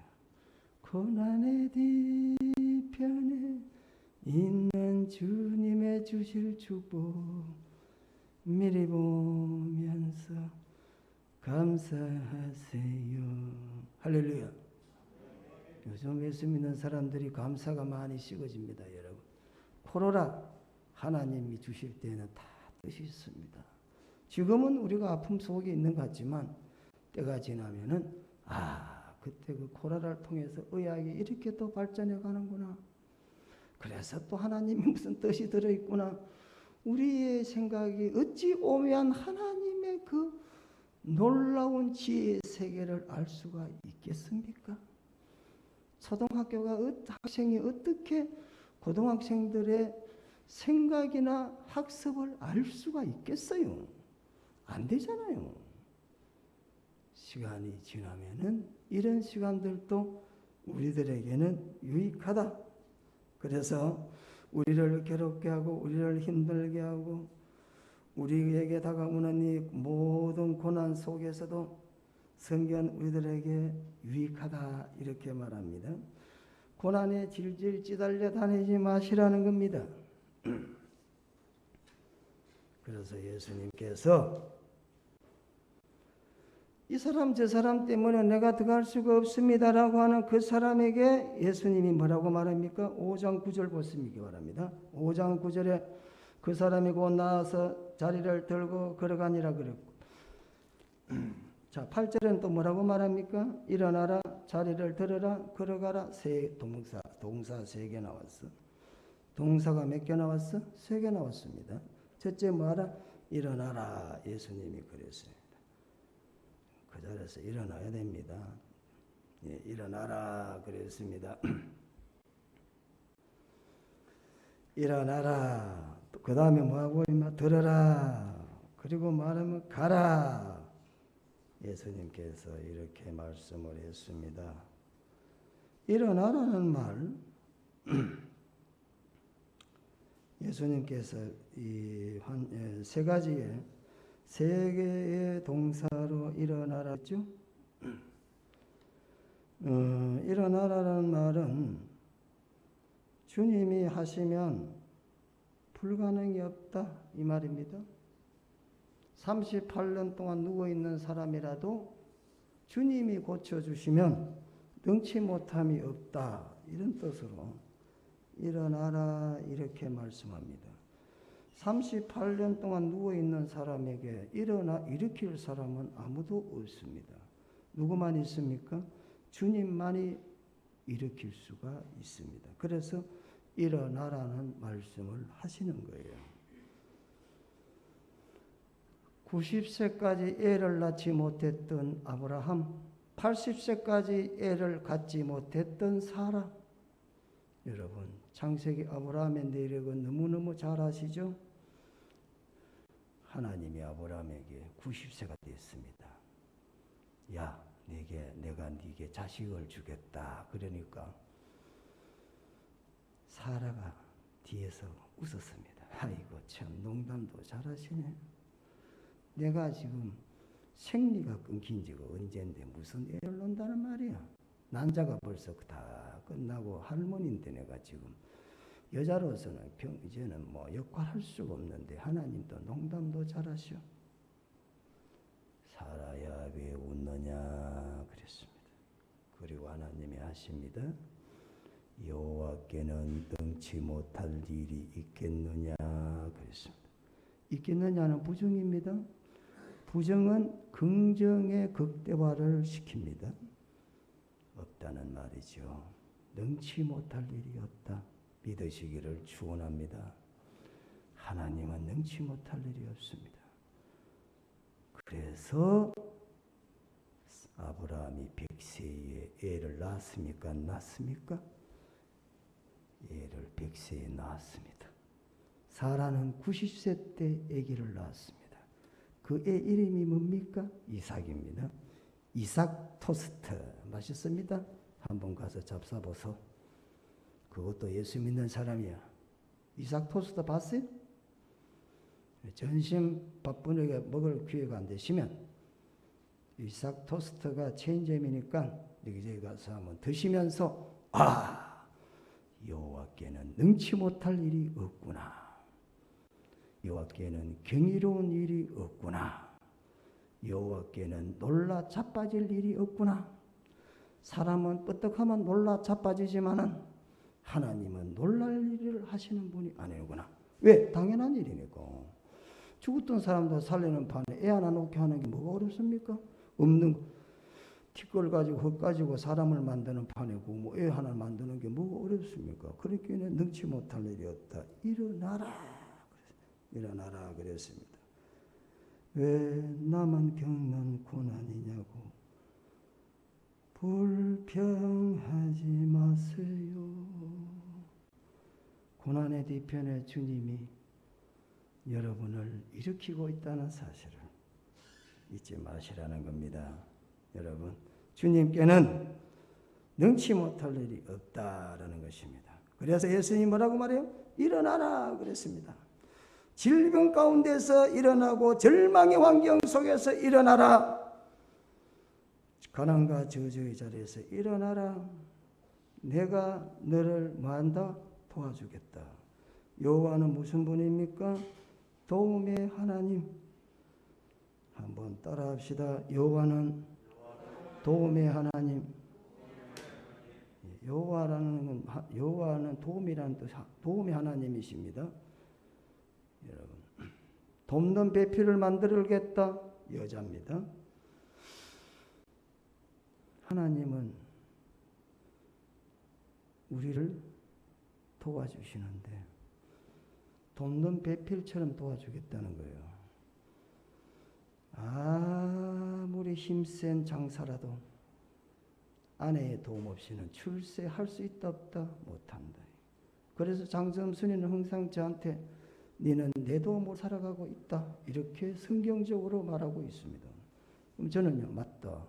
고난의 뒤편에 있는 주님의 주실 축복 미리 보면서 감사하세요. 할렐루야. 요즘 예수 믿는 사람들이 감사가 많이 식어집니다. 여러분, 코로나 하나님이 주실 때는 다 뜻이 있습니다. 지금은 우리가 아픔 속에 있는 것 같지만 때가 지나면은 그때 그 코로나를 통해서 의학이 이렇게 또 발전해 가는구나. 그래서 또 하나님이 무슨 뜻이 들어있구나. 우리의 생각이 어찌 오면 하나님의 그 놀라운 지혜의 세계를 알 수가 있겠습니까? 초등학교가 학생이 어떻게 고등학생들의 생각이나 학습을 알 수가 있겠어요? 안 되잖아요. 시간이 지나면은 이런 시간들도 우리들에게는 유익하다. 그래서 우리를 괴롭게 하고 우리를 힘들게 하고 우리에게 다가오는 이 모든 고난 속에서도 성경은 우리들에게 유익하다 이렇게 말합니다. 고난에 질질 찌달려 다니지 마시라는 겁니다. 그래서 예수님께서 이 사람 저 사람 때문에 내가 들어갈 수가 없습니다라고 하는 그 사람에게 예수님이 뭐라고 말합니까? 5장 9절 보시기 바랍니다. 5장 9절에 그 사람이 곧 나와서 자리를 들고 걸어가니라 그랬고, 자 8절에는 또 뭐라고 말합니까? 일어나라, 자리를 들어라, 걸어가라. 동사 3개 나왔어. 동사가 몇 개 나왔어? 3개 나왔습니다. 첫째 뭐하라? 일어나라. 예수님이 그랬어요. 그 자리에서 일어나야 됩니다. 예, 일어나라 그랬습니다. 일어나라. 그 다음에 뭐하고 들어라. 그리고 말하면 가라. 예수님께서 이렇게 말씀을 했습니다. 일어나라는 말, 예수님께서 이 세 가지의 세 개의 동사로 일어나라 했죠. 일어나라는 말은 주님이 하시면 불가능이 없다 이 말입니다. 38년 동안 누워있는 사람이라도 주님이 고쳐주시면 능치 못함이 없다 이런 뜻으로 일어나라 이렇게 말씀합니다. 38년 동안 누워있는 사람에게 일으킬 사람은 아무도 없습니다. 누구만 있습니까? 주님만이 일으킬 수가 있습니다. 그래서 일어나라는 말씀을 하시는 거예요. 90세까지 애를 낳지 못했던 아브라함, 80세까지 애를 갖지 못했던 사라. 여러분, 창세기 아브라함의 내력은 너무너무 잘 아시죠? 하나님이 아브라함에게 90세가 됐습니다. 야, 내가 네게 자식을 주겠다. 그러니까 사라가 뒤에서 웃었습니다. 아이고 참 농담도 잘하시네. 내가 지금 생리가 끊긴 지가 언젠데 무슨 애를 논다는 말이야. 난자가 벌써 다 끝나고 할머니인데 내가 지금 여자로서는 이제는 뭐 역할할 수가 없는데 하나님도 농담도 잘하시오. 살아야 왜 웃느냐 그랬습니다. 그리고 하나님이 하십니다. 여호와께는 능치 못할 일이 있겠느냐 그랬습니다. 있겠느냐는 부정입니다. 부정은 긍정의 극대화를 시킵니다. 없다는 말이죠. 능치 못할 일이 없다. 믿으시기를 축원합니다. 하나님은 능치 못할 일이 없습니다. 그래서 아브라함이 100세에 애를 낳았습니까? 낳았습니까? 애를 100세에 낳았습니다. 사라는 90세 때 아기를 낳았습니다. 그 애 이름이 뭡니까? 이삭입니다. 이삭 토스트 맛있습니다. 한번 가서 잡숴보소. 그것도 예수 믿는 사람이야. 이삭 토스트 봤어요? 점심 바쁘게 먹을 기회가 안 되시면 이삭 토스트가 체인점이니까 여기저기 가서 한번 드시면서 여호와께는 능치 못할 일이 없구나. 여호와께는 경이로운 일이 없구나. 여호와께는 놀라 자빠질 일이 없구나. 사람은 끄떡하면 놀라 자빠지지만은 하나님은 놀랄 일을 하시는 분이 아니구나. 왜? 당연한 일이니까. 죽었던 사람도 살리는 판에 애 하나 놓게 하는 게 뭐가 어렵습니까? 없는 티끌 가지고 흙 가지고 사람을 만드는 판이고 뭐 애 하나 만드는 게 뭐가 어렵습니까? 그렇게 능치 못할 일이 없다. 일어나라 그랬습니다. 왜 나만 겪는 고난이냐고 불평하지 마세요. 고난의 뒤편에 주님이 여러분을 일으키고 있다는 사실을 잊지 마시라는 겁니다. 여러분, 주님께는 능치 못할 일이 없다라는 것입니다. 그래서 예수님이 뭐라고 말해요? 일어나라 그랬습니다. 질병 가운데서 일어나고 절망의 환경 속에서 일어나라. 가난과 저주의 자리에서 일어나라. 내가 너를 뭐한다? 도와주겠다. 여호와는 무슨 분입니까? 도움의 하나님. 한번 따라합시다. 여호와는 도움의 하나님. 여호와는 도움이라는 뜻, 도움의 하나님이십니다. 여러분, 돕는 배필을 만들겠다. 여자입니다. 하나님은 우리를 도와주시는데 돕는 배필처럼 도와주겠다는 거예요. 아무리 힘센 장사라도 아내의 도움 없이는 출세할 수 있다 없다? 못한다. 그래서 장점순이는 항상 저한테 너는 내 도움으로 살아가고 있다. 이렇게 성경적으로 말하고 있습니다. 그럼 저는요, 맞다.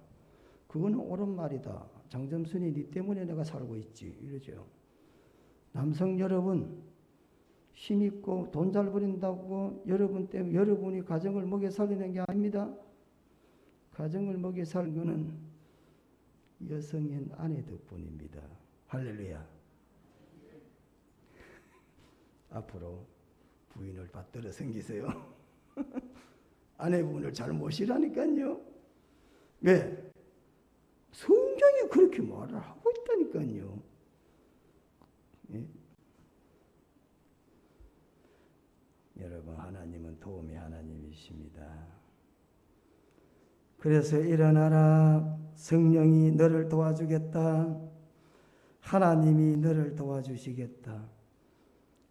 그거는 옳은 말이다. 장점순이 네 때문에 내가 살고 있지. 이러죠. 남성 여러분, 힘있고 돈 잘 버린다고 여러분 때문에 여러분이 가정을 먹여 살리는 게 아닙니다. 가정을 먹여 살는 것은 여성인 아내 덕분입니다. 할렐루야. 앞으로 부인을 받들어 생기세요. 아내분을 잘 모시라니까요. 왜? 성경이 그렇게 말을 하고 있다니까요. 예? 여러분, 하나님은 도움의 하나님이십니다. 그래서 일어나라. 성령이 너를 도와주겠다. 하나님이 너를 도와주시겠다.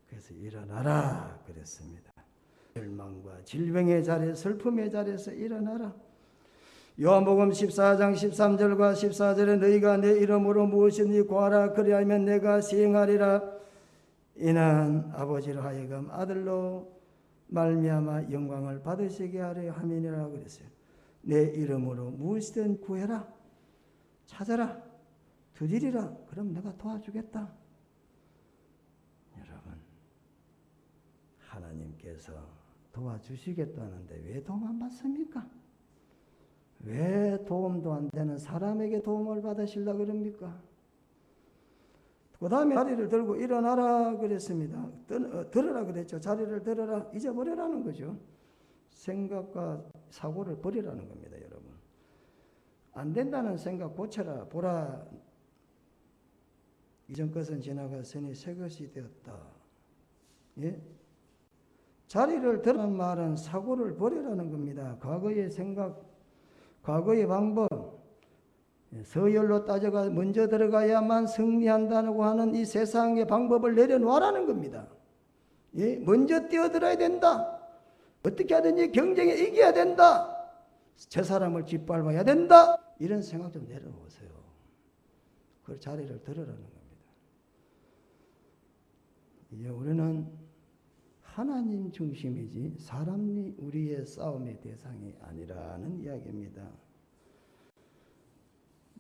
그래서 일어나라 그랬습니다. 절망과 질병의 자리에, 슬픔의 자리에서 일어나라. 요한복음 14장 13절과 14절에 너희가 내 이름으로 무엇이든지 구하라 그리하면 내가 시행하리라. 이는 아버지로 하여금 아들로 말미암아 영광을 받으시게 하려 함이니라 그랬어요. 내 이름으로 무엇이든 구해라. 찾아라. 두드리라. 그럼 내가 도와주겠다. 여러분, 하나님께서 도와주시겠다는데 왜 도움 안 받습니까? 왜 도움도 안 되는 사람에게 도움을 받으시려고 그럽니까? 그 다음에 자리를 들고 일어나라 그랬습니다. 들으라 그랬죠. 자리를 들어라. 잊어버리라는 거죠. 생각과 사고를 버리라는 겁니다, 여러분. 안 된다는 생각 고쳐라. 보라, 이전 것은 지나갔으니 새 것이 되었다. 예? 자리를 들으라는 말은 사고를 버리라는 겁니다. 과거의 생각, 과거의 방법, 서열로 따져가 먼저 들어가야만 승리한다고 하는 이 세상의 방법을 내려놓으라는 겁니다. 예? 먼저 뛰어들어야 된다. 어떻게 하든지 경쟁에 이겨야 된다. 저 사람을 짓밟아야 된다. 이런 생각 좀 내려놓으세요. 그 자리를 들으라는 겁니다. 이제 우리는 하나님 중심이지 사람이 우리의 싸움의 대상이 아니라는 이야기입니다.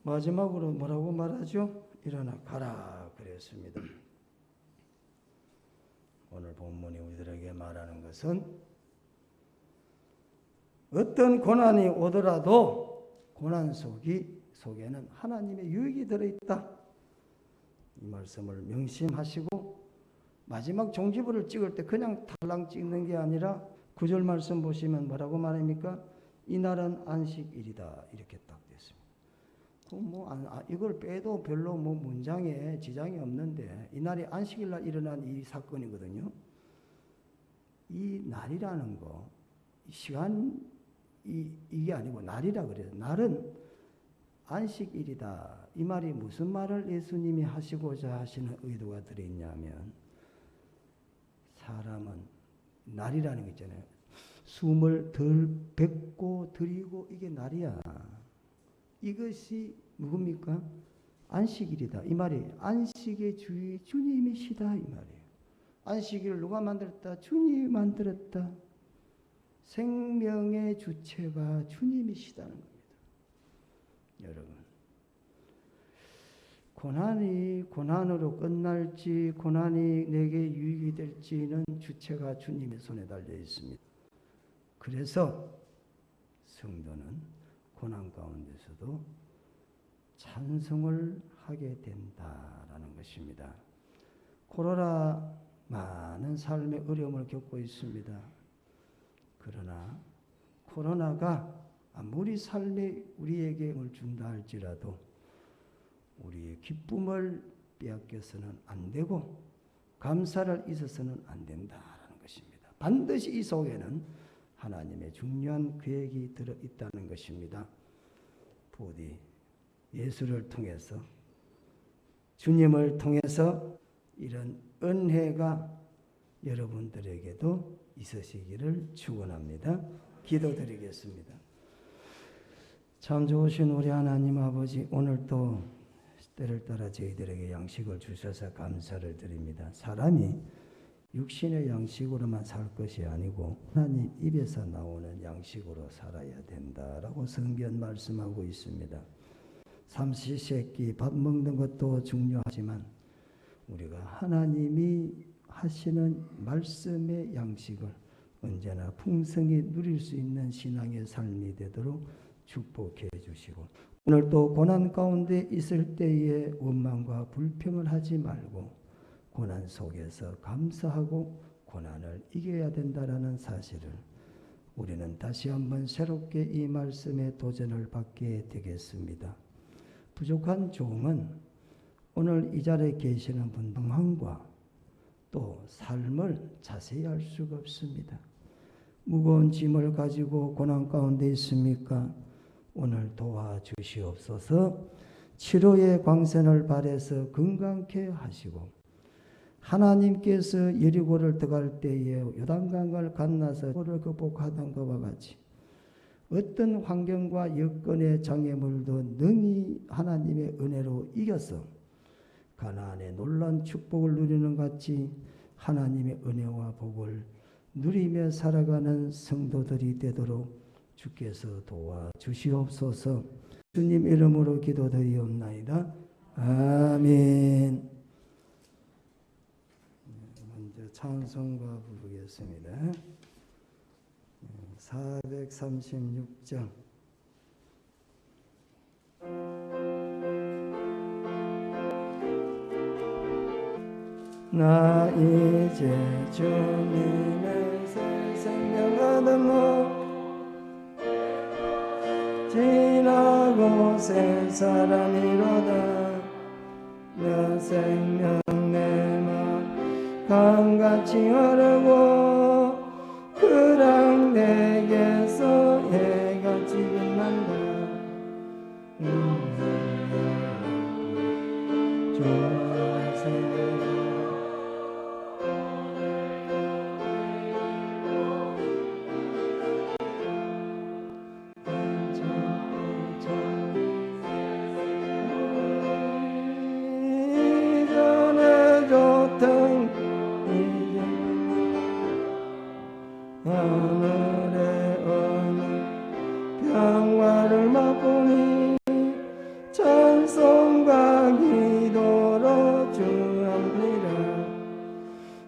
마지막으로 뭐라고 말하죠? 일어나 가라 그랬습니다. 오늘 본문이 우리들에게 말하는 것은 어떤 고난이 오더라도 고난 속에는 하나님의 유익이 들어있다. 이 말씀을 명심하시고 마지막 종지부를 찍을 때 그냥 달랑 찍는 게 아니라 9절 말씀 보시면 뭐라고 말합니까? 이날은 안식일이다. 이렇게 딱 됐습니다. 이걸 빼도 별로 문장에 지장이 없는데 이날이 안식일날 일어난 이 사건이거든요. 이 날이라는 거, 시간 이게 아니고 날이라 그래요. 날은 안식일이다. 이 말이 무슨 말을 예수님이 하시고자 하시는 의도가 들어있냐면 사람은 날이라는 게 있잖아요. 숨을 덜 뱉고 들이고 이게 날이야. 이것이 누굽니까? 안식일이다. 이 말이 안식의 주의 주님이시다. 이 말이에요. 안식일을 누가 만들었다? 주님이 만들었다. 생명의 주체가 주님이시다는 겁니다. 여러분, 고난이 고난으로 끝날지 고난이 내게 유익이 될지는 주체가 주님의 손에 달려 있습니다. 그래서 성도는 고난 가운데서도 찬송을 하게 된다라는 것입니다. 코로나 많은 삶의 어려움을 겪고 있습니다. 그러나 코로나가 아무리 삶에 우리에게 을 준다 할지라도 우리의 기쁨을 빼앗겨서는 안 되고 감사를 잊어서는 안 된다라는 것입니다. 반드시 이 속에는 하나님의 중요한 계획이 들어있다는 것입니다. 부디 예수를 통해서 주님을 통해서 이런 은혜가 여러분들에게도 있으시기를 축원합니다. 기도드리겠습니다. 참 좋으신 우리 하나님 아버지, 오늘도 때를 따라 저희들에게 양식을 주셔서 감사를 드립니다. 사람이 육신의 양식으로만 살 것이 아니고 하나님 입에서 나오는 양식으로 살아야 된다라고 성경 말씀하고 있습니다. 삼시세끼 밥 먹는 것도 중요하지만 우리가 하나님이 하시는 말씀의 양식을 언제나 풍성히 누릴 수 있는 신앙의 삶이 되도록 축복해 주시고, 오늘도 고난 가운데 있을 때에 원망과 불평을 하지 말고 고난 속에서 감사하고 고난을 이겨야 된다라는 사실을 우리는 다시 한번 새롭게 이 말씀에 도전을 받게 되겠습니다. 부족한 종은 오늘 이 자리에 계시는 분 상황과 또 삶을 자세히 알 수가 없습니다. 무거운 짐을 가지고 고난 가운데 있습니까? 오늘 도와주시옵소서. 치료의 광선을 발해서 건강케 하시고, 하나님께서 여리고를 들어갈 때에 요단강을 건너서 고를 극복하던 것과 같이 어떤 환경과 여건의 장애물도 능히 하나님의 은혜로 이겨서 가나안의 놀라운 축복을 누리는 같이 하나님의 은혜와 복을 누리며 살아가는 성도들이 되도록 주께서 도와주시옵소서. 주님 이름으로 기도드리옵나이다. 아멘. 먼저 찬송가 부르겠습니다. 436장. 나 이제 주님의 새 생명 얻었노. 지나고 새 사람이로다. 내 생명 내 맘 강같이 흐르고 그랑 내게서 해같이 빛난다. 주의 생명 하늘의 어느 평화를 맛보니 찬송과 기도로 주합니다.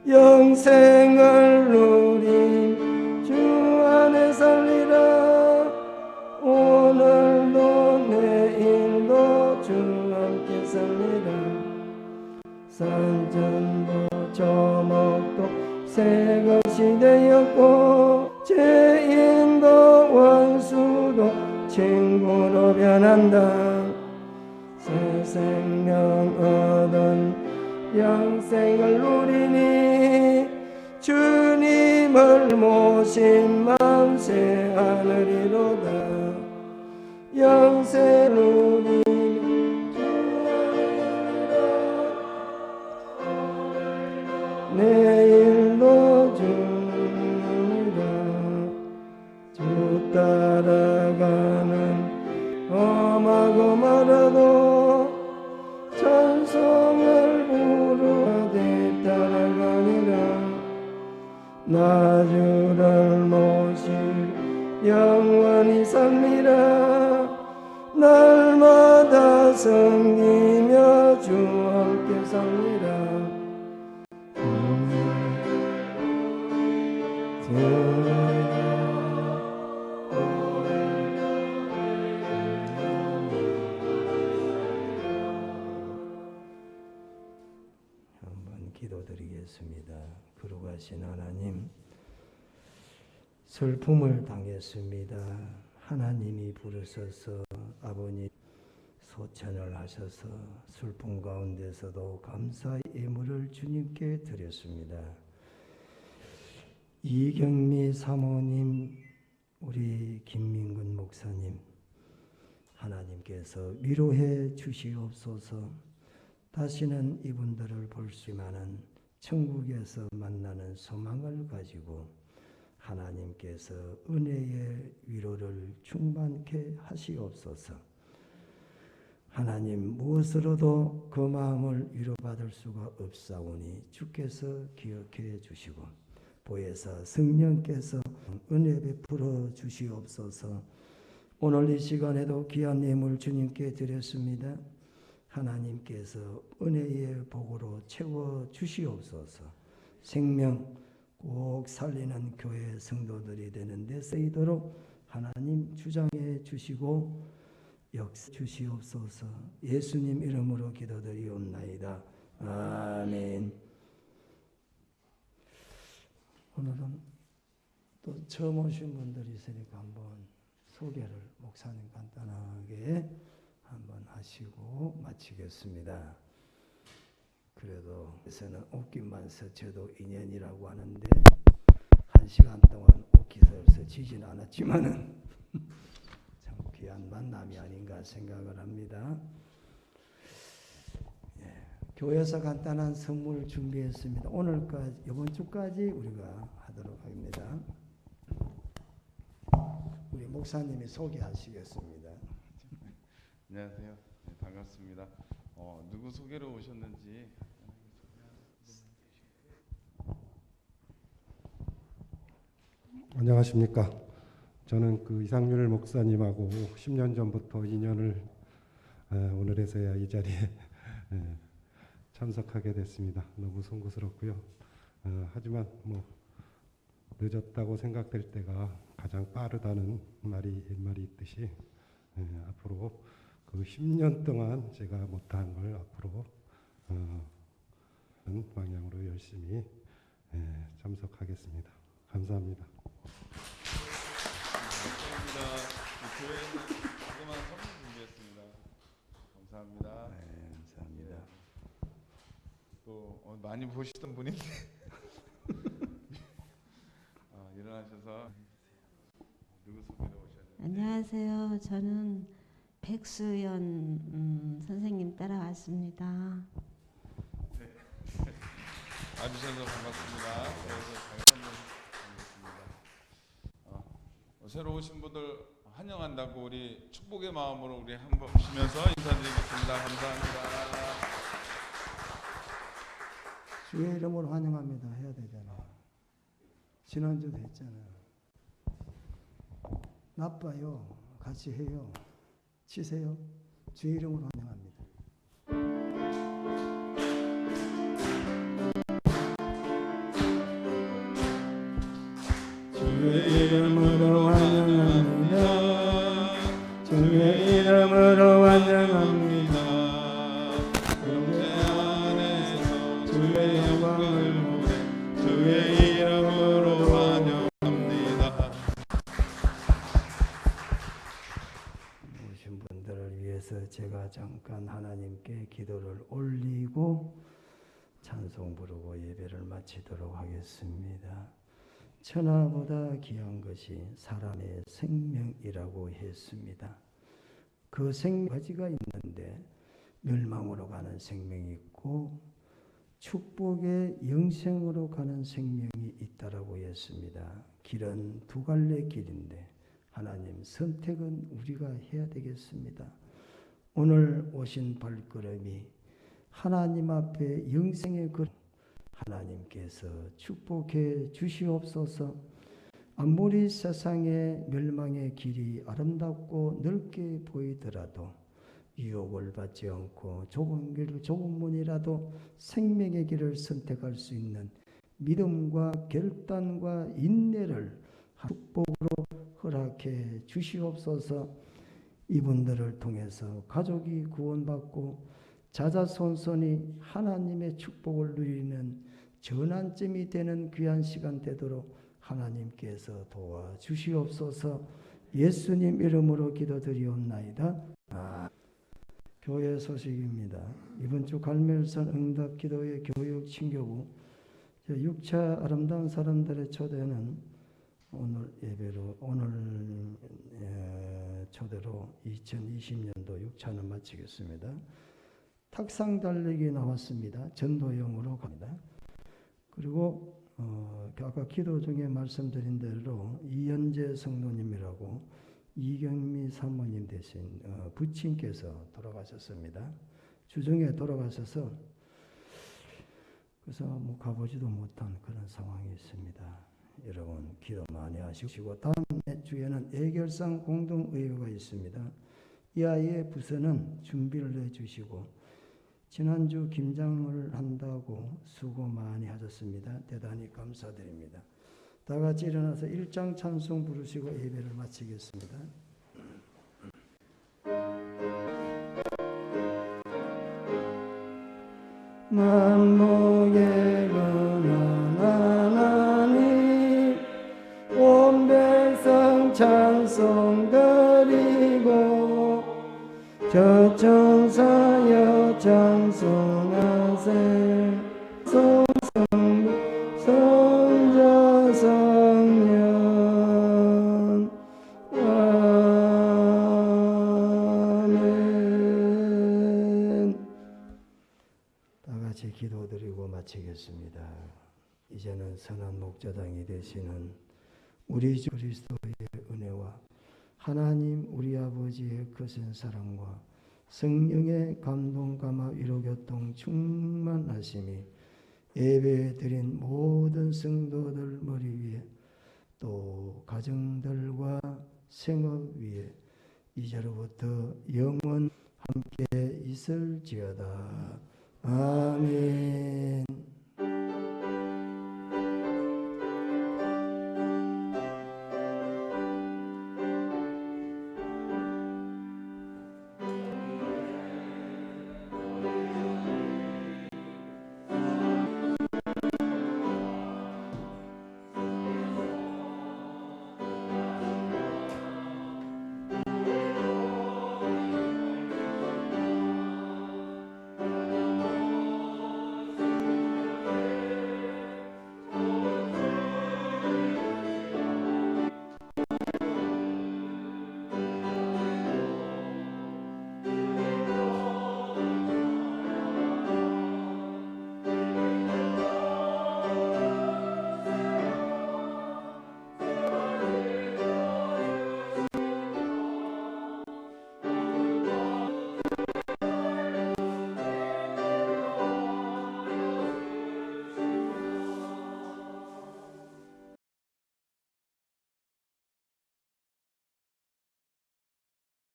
영생을 누림 주 안에 살리라. 오늘도 내일도 주 함께 살리라. 산전도 저목도 새 것이 되었고 죄인도 원수도 친구로 변한다. 새 생명 얻은 영생을 누리니 주님을 모신 마음 새 하늘이로다. 영생 누리니 내일도 주님이다. 주 따라가는 험하고 멀어도 찬송을 부르되 따라가니라. 나 주를 모실 영원히 살리라. 날마다 섬기며 주 함께 살리라. 한번 기도드리겠습니다. 거룩하신 하나님, 슬픔을 당했습니다. 하나님이 부르셔서 아버님 소천을 하셔서 슬픔 가운데서도 감사의 예물을 주님께 드렸습니다. 이경미 사모님, 우리 김민근 목사님, 하나님께서 위로해 주시옵소서. 다시는 이분들을 볼 수 있는 천국에서 만나는 소망을 가지고 하나님께서 은혜의 위로를 충만케 하시옵소서. 하나님, 무엇으로도 그 마음을 위로받을 수가 없사오니 주께서 기억해 주시고 보혜사 성령께서 은혜 베풀어 주시옵소서. 오늘 이 시간에도 귀한 예물 주님께 드렸습니다. 하나님께서 은혜의 복으로 채워 주시옵소서. 생명 꼭 살리는 교회 성도들이 되는 데 쓰이도록 하나님 주장해 주시고 역사 주시옵소서. 예수님 이름으로 기도드리옵나이다. 아멘. 오늘은 또 처음 오신 분들이 있으니까 한번 소개를 목사님 간단하게 한번 하시고 마치겠습니다. 그래도 에서는 옷깃만서 저도 인연이라고 하는데 1시간 동안 옷깃을 지진 않았지만은 참 귀한 만남이 아닌가 생각을 합니다. 교회에서 간단한 선물 준비했습니다. 오늘까지, 이번 주까지 우리가 하도록 합니다. 우리 목사님이 소개하시겠습니다. 안녕하세요. 네, 반갑습니다. 누구 소개로 오셨는지. 안녕하십니까. 저는 그 이상률 목사님하고 10년 전부터 인연을 오늘에서야 이 자리에 참석하게 됐습니다. 너무 송구스럽고요. 하지만 뭐 늦었다고 생각될 때가 가장 빠르다는 말이 있듯이 앞으로 그 10년 동안 제가 못한 걸 앞으로 방향으로 열심히 참석하겠습니다. 감사합니다. 감사합니다. 교회는 조그만 선물 준비했습니다. 감사합니다. 네, 감사합니다. 또 많이 보시던 분인데 일어나셔서 누구 소개로 오셨는지. 안녕하세요. 저는 백수연 선생님 따라왔습니다. 와주셔서 반갑습니다. 새로 오신 분들 환영한다고 우리 축복의 마음으로 우리 한번 보시면서 인사드리겠습니다. 감사합니다. 주의 이름으로 환영합니다 해야 되잖아. 지난주도 했잖아. 나빠요. 같이 해요. 치세요. 주의 이름으로 환영합니다. 주의 이름으로 환영합니다. 주의 이름으로 환영합니다. 영계 안에서 주의 영광을 보내 주의 이름으로 환영합니다. 오신 분들을 위해서 제가 잠깐 하나님께 기도를 올리고 찬송 부르고 예배를 마치도록 하겠습니다. 천하보다 귀한 것이 사람의 생명이라고 했습니다. 그 생명가지가 있는데 멸망으로 가는 생명이 있고 축복의 영생으로 가는 생명이 있다라고 했습니다. 길은 두 갈래 길인데 하나님 선택은 우리가 해야 되겠습니다. 오늘 오신 발걸음이 하나님 앞에 영생의 걸 하나님께서 축복해 주시옵소서. 아무리 세상의 멸망의 길이 아름답고 넓게 보이더라도 유혹을 받지 않고 좁은 길, 좁은 문이라도 생명의 길을 선택할 수 있는 믿음과 결단과 인내를 축복으로 허락해 주시옵소서. 이분들을 통해서 가족이 구원받고 자자손손이 하나님의 축복을 누리는 전환점이 되는 귀한 시간 되도록 하나님께서 도와주시옵소서. 예수님 이름으로 기도드리옵나이다. 교회 소식입니다. 이번 주 갈멜선 응답 기도의 교육 친교부 6차 아름다운 사람들의 초대는 오늘 예배로 초대로 2020년도 6차는 마치겠습니다. 탁상 달리기 나왔습니다. 전도용으로 갑니다. 그리고 아까 기도 중에 말씀드린 대로 이현재 성도님이라고 이경미 사모님 대신 부친께서 돌아가셨습니다. 주중에 돌아가셔서 그래서 뭐 가보지도 못한 그런 상황이 있습니다. 여러분 기도 많이 하시고 다음 주에는 애결상 공동의회가 있습니다. 이 아이의 부서는 준비를 해주시고 지난주 김장을 한다고 수고 많이 하셨습니다. 대단히 감사드립니다. 다 같이 일어나서 일장 찬송 부르시고 예배를 마치겠습니다. 만복의 근원 하나님 온 백성 찬송 드리고 저천사여 찬송하세 성성부 성자 성령 아멘. 다같이 기도드리고 마치겠습니다. 이제는 선한 목자당이 되시는 우리 주 그리스도의 은혜와 하나님 우리 아버지의 크신 사랑과 성령의 감동 감화 위로 교통 충만하심이 예배 드린 모든 성도들 머리 위에 또 가정들과 생업 위에 이제로부터 영원 함께 있을지어다. 아멘.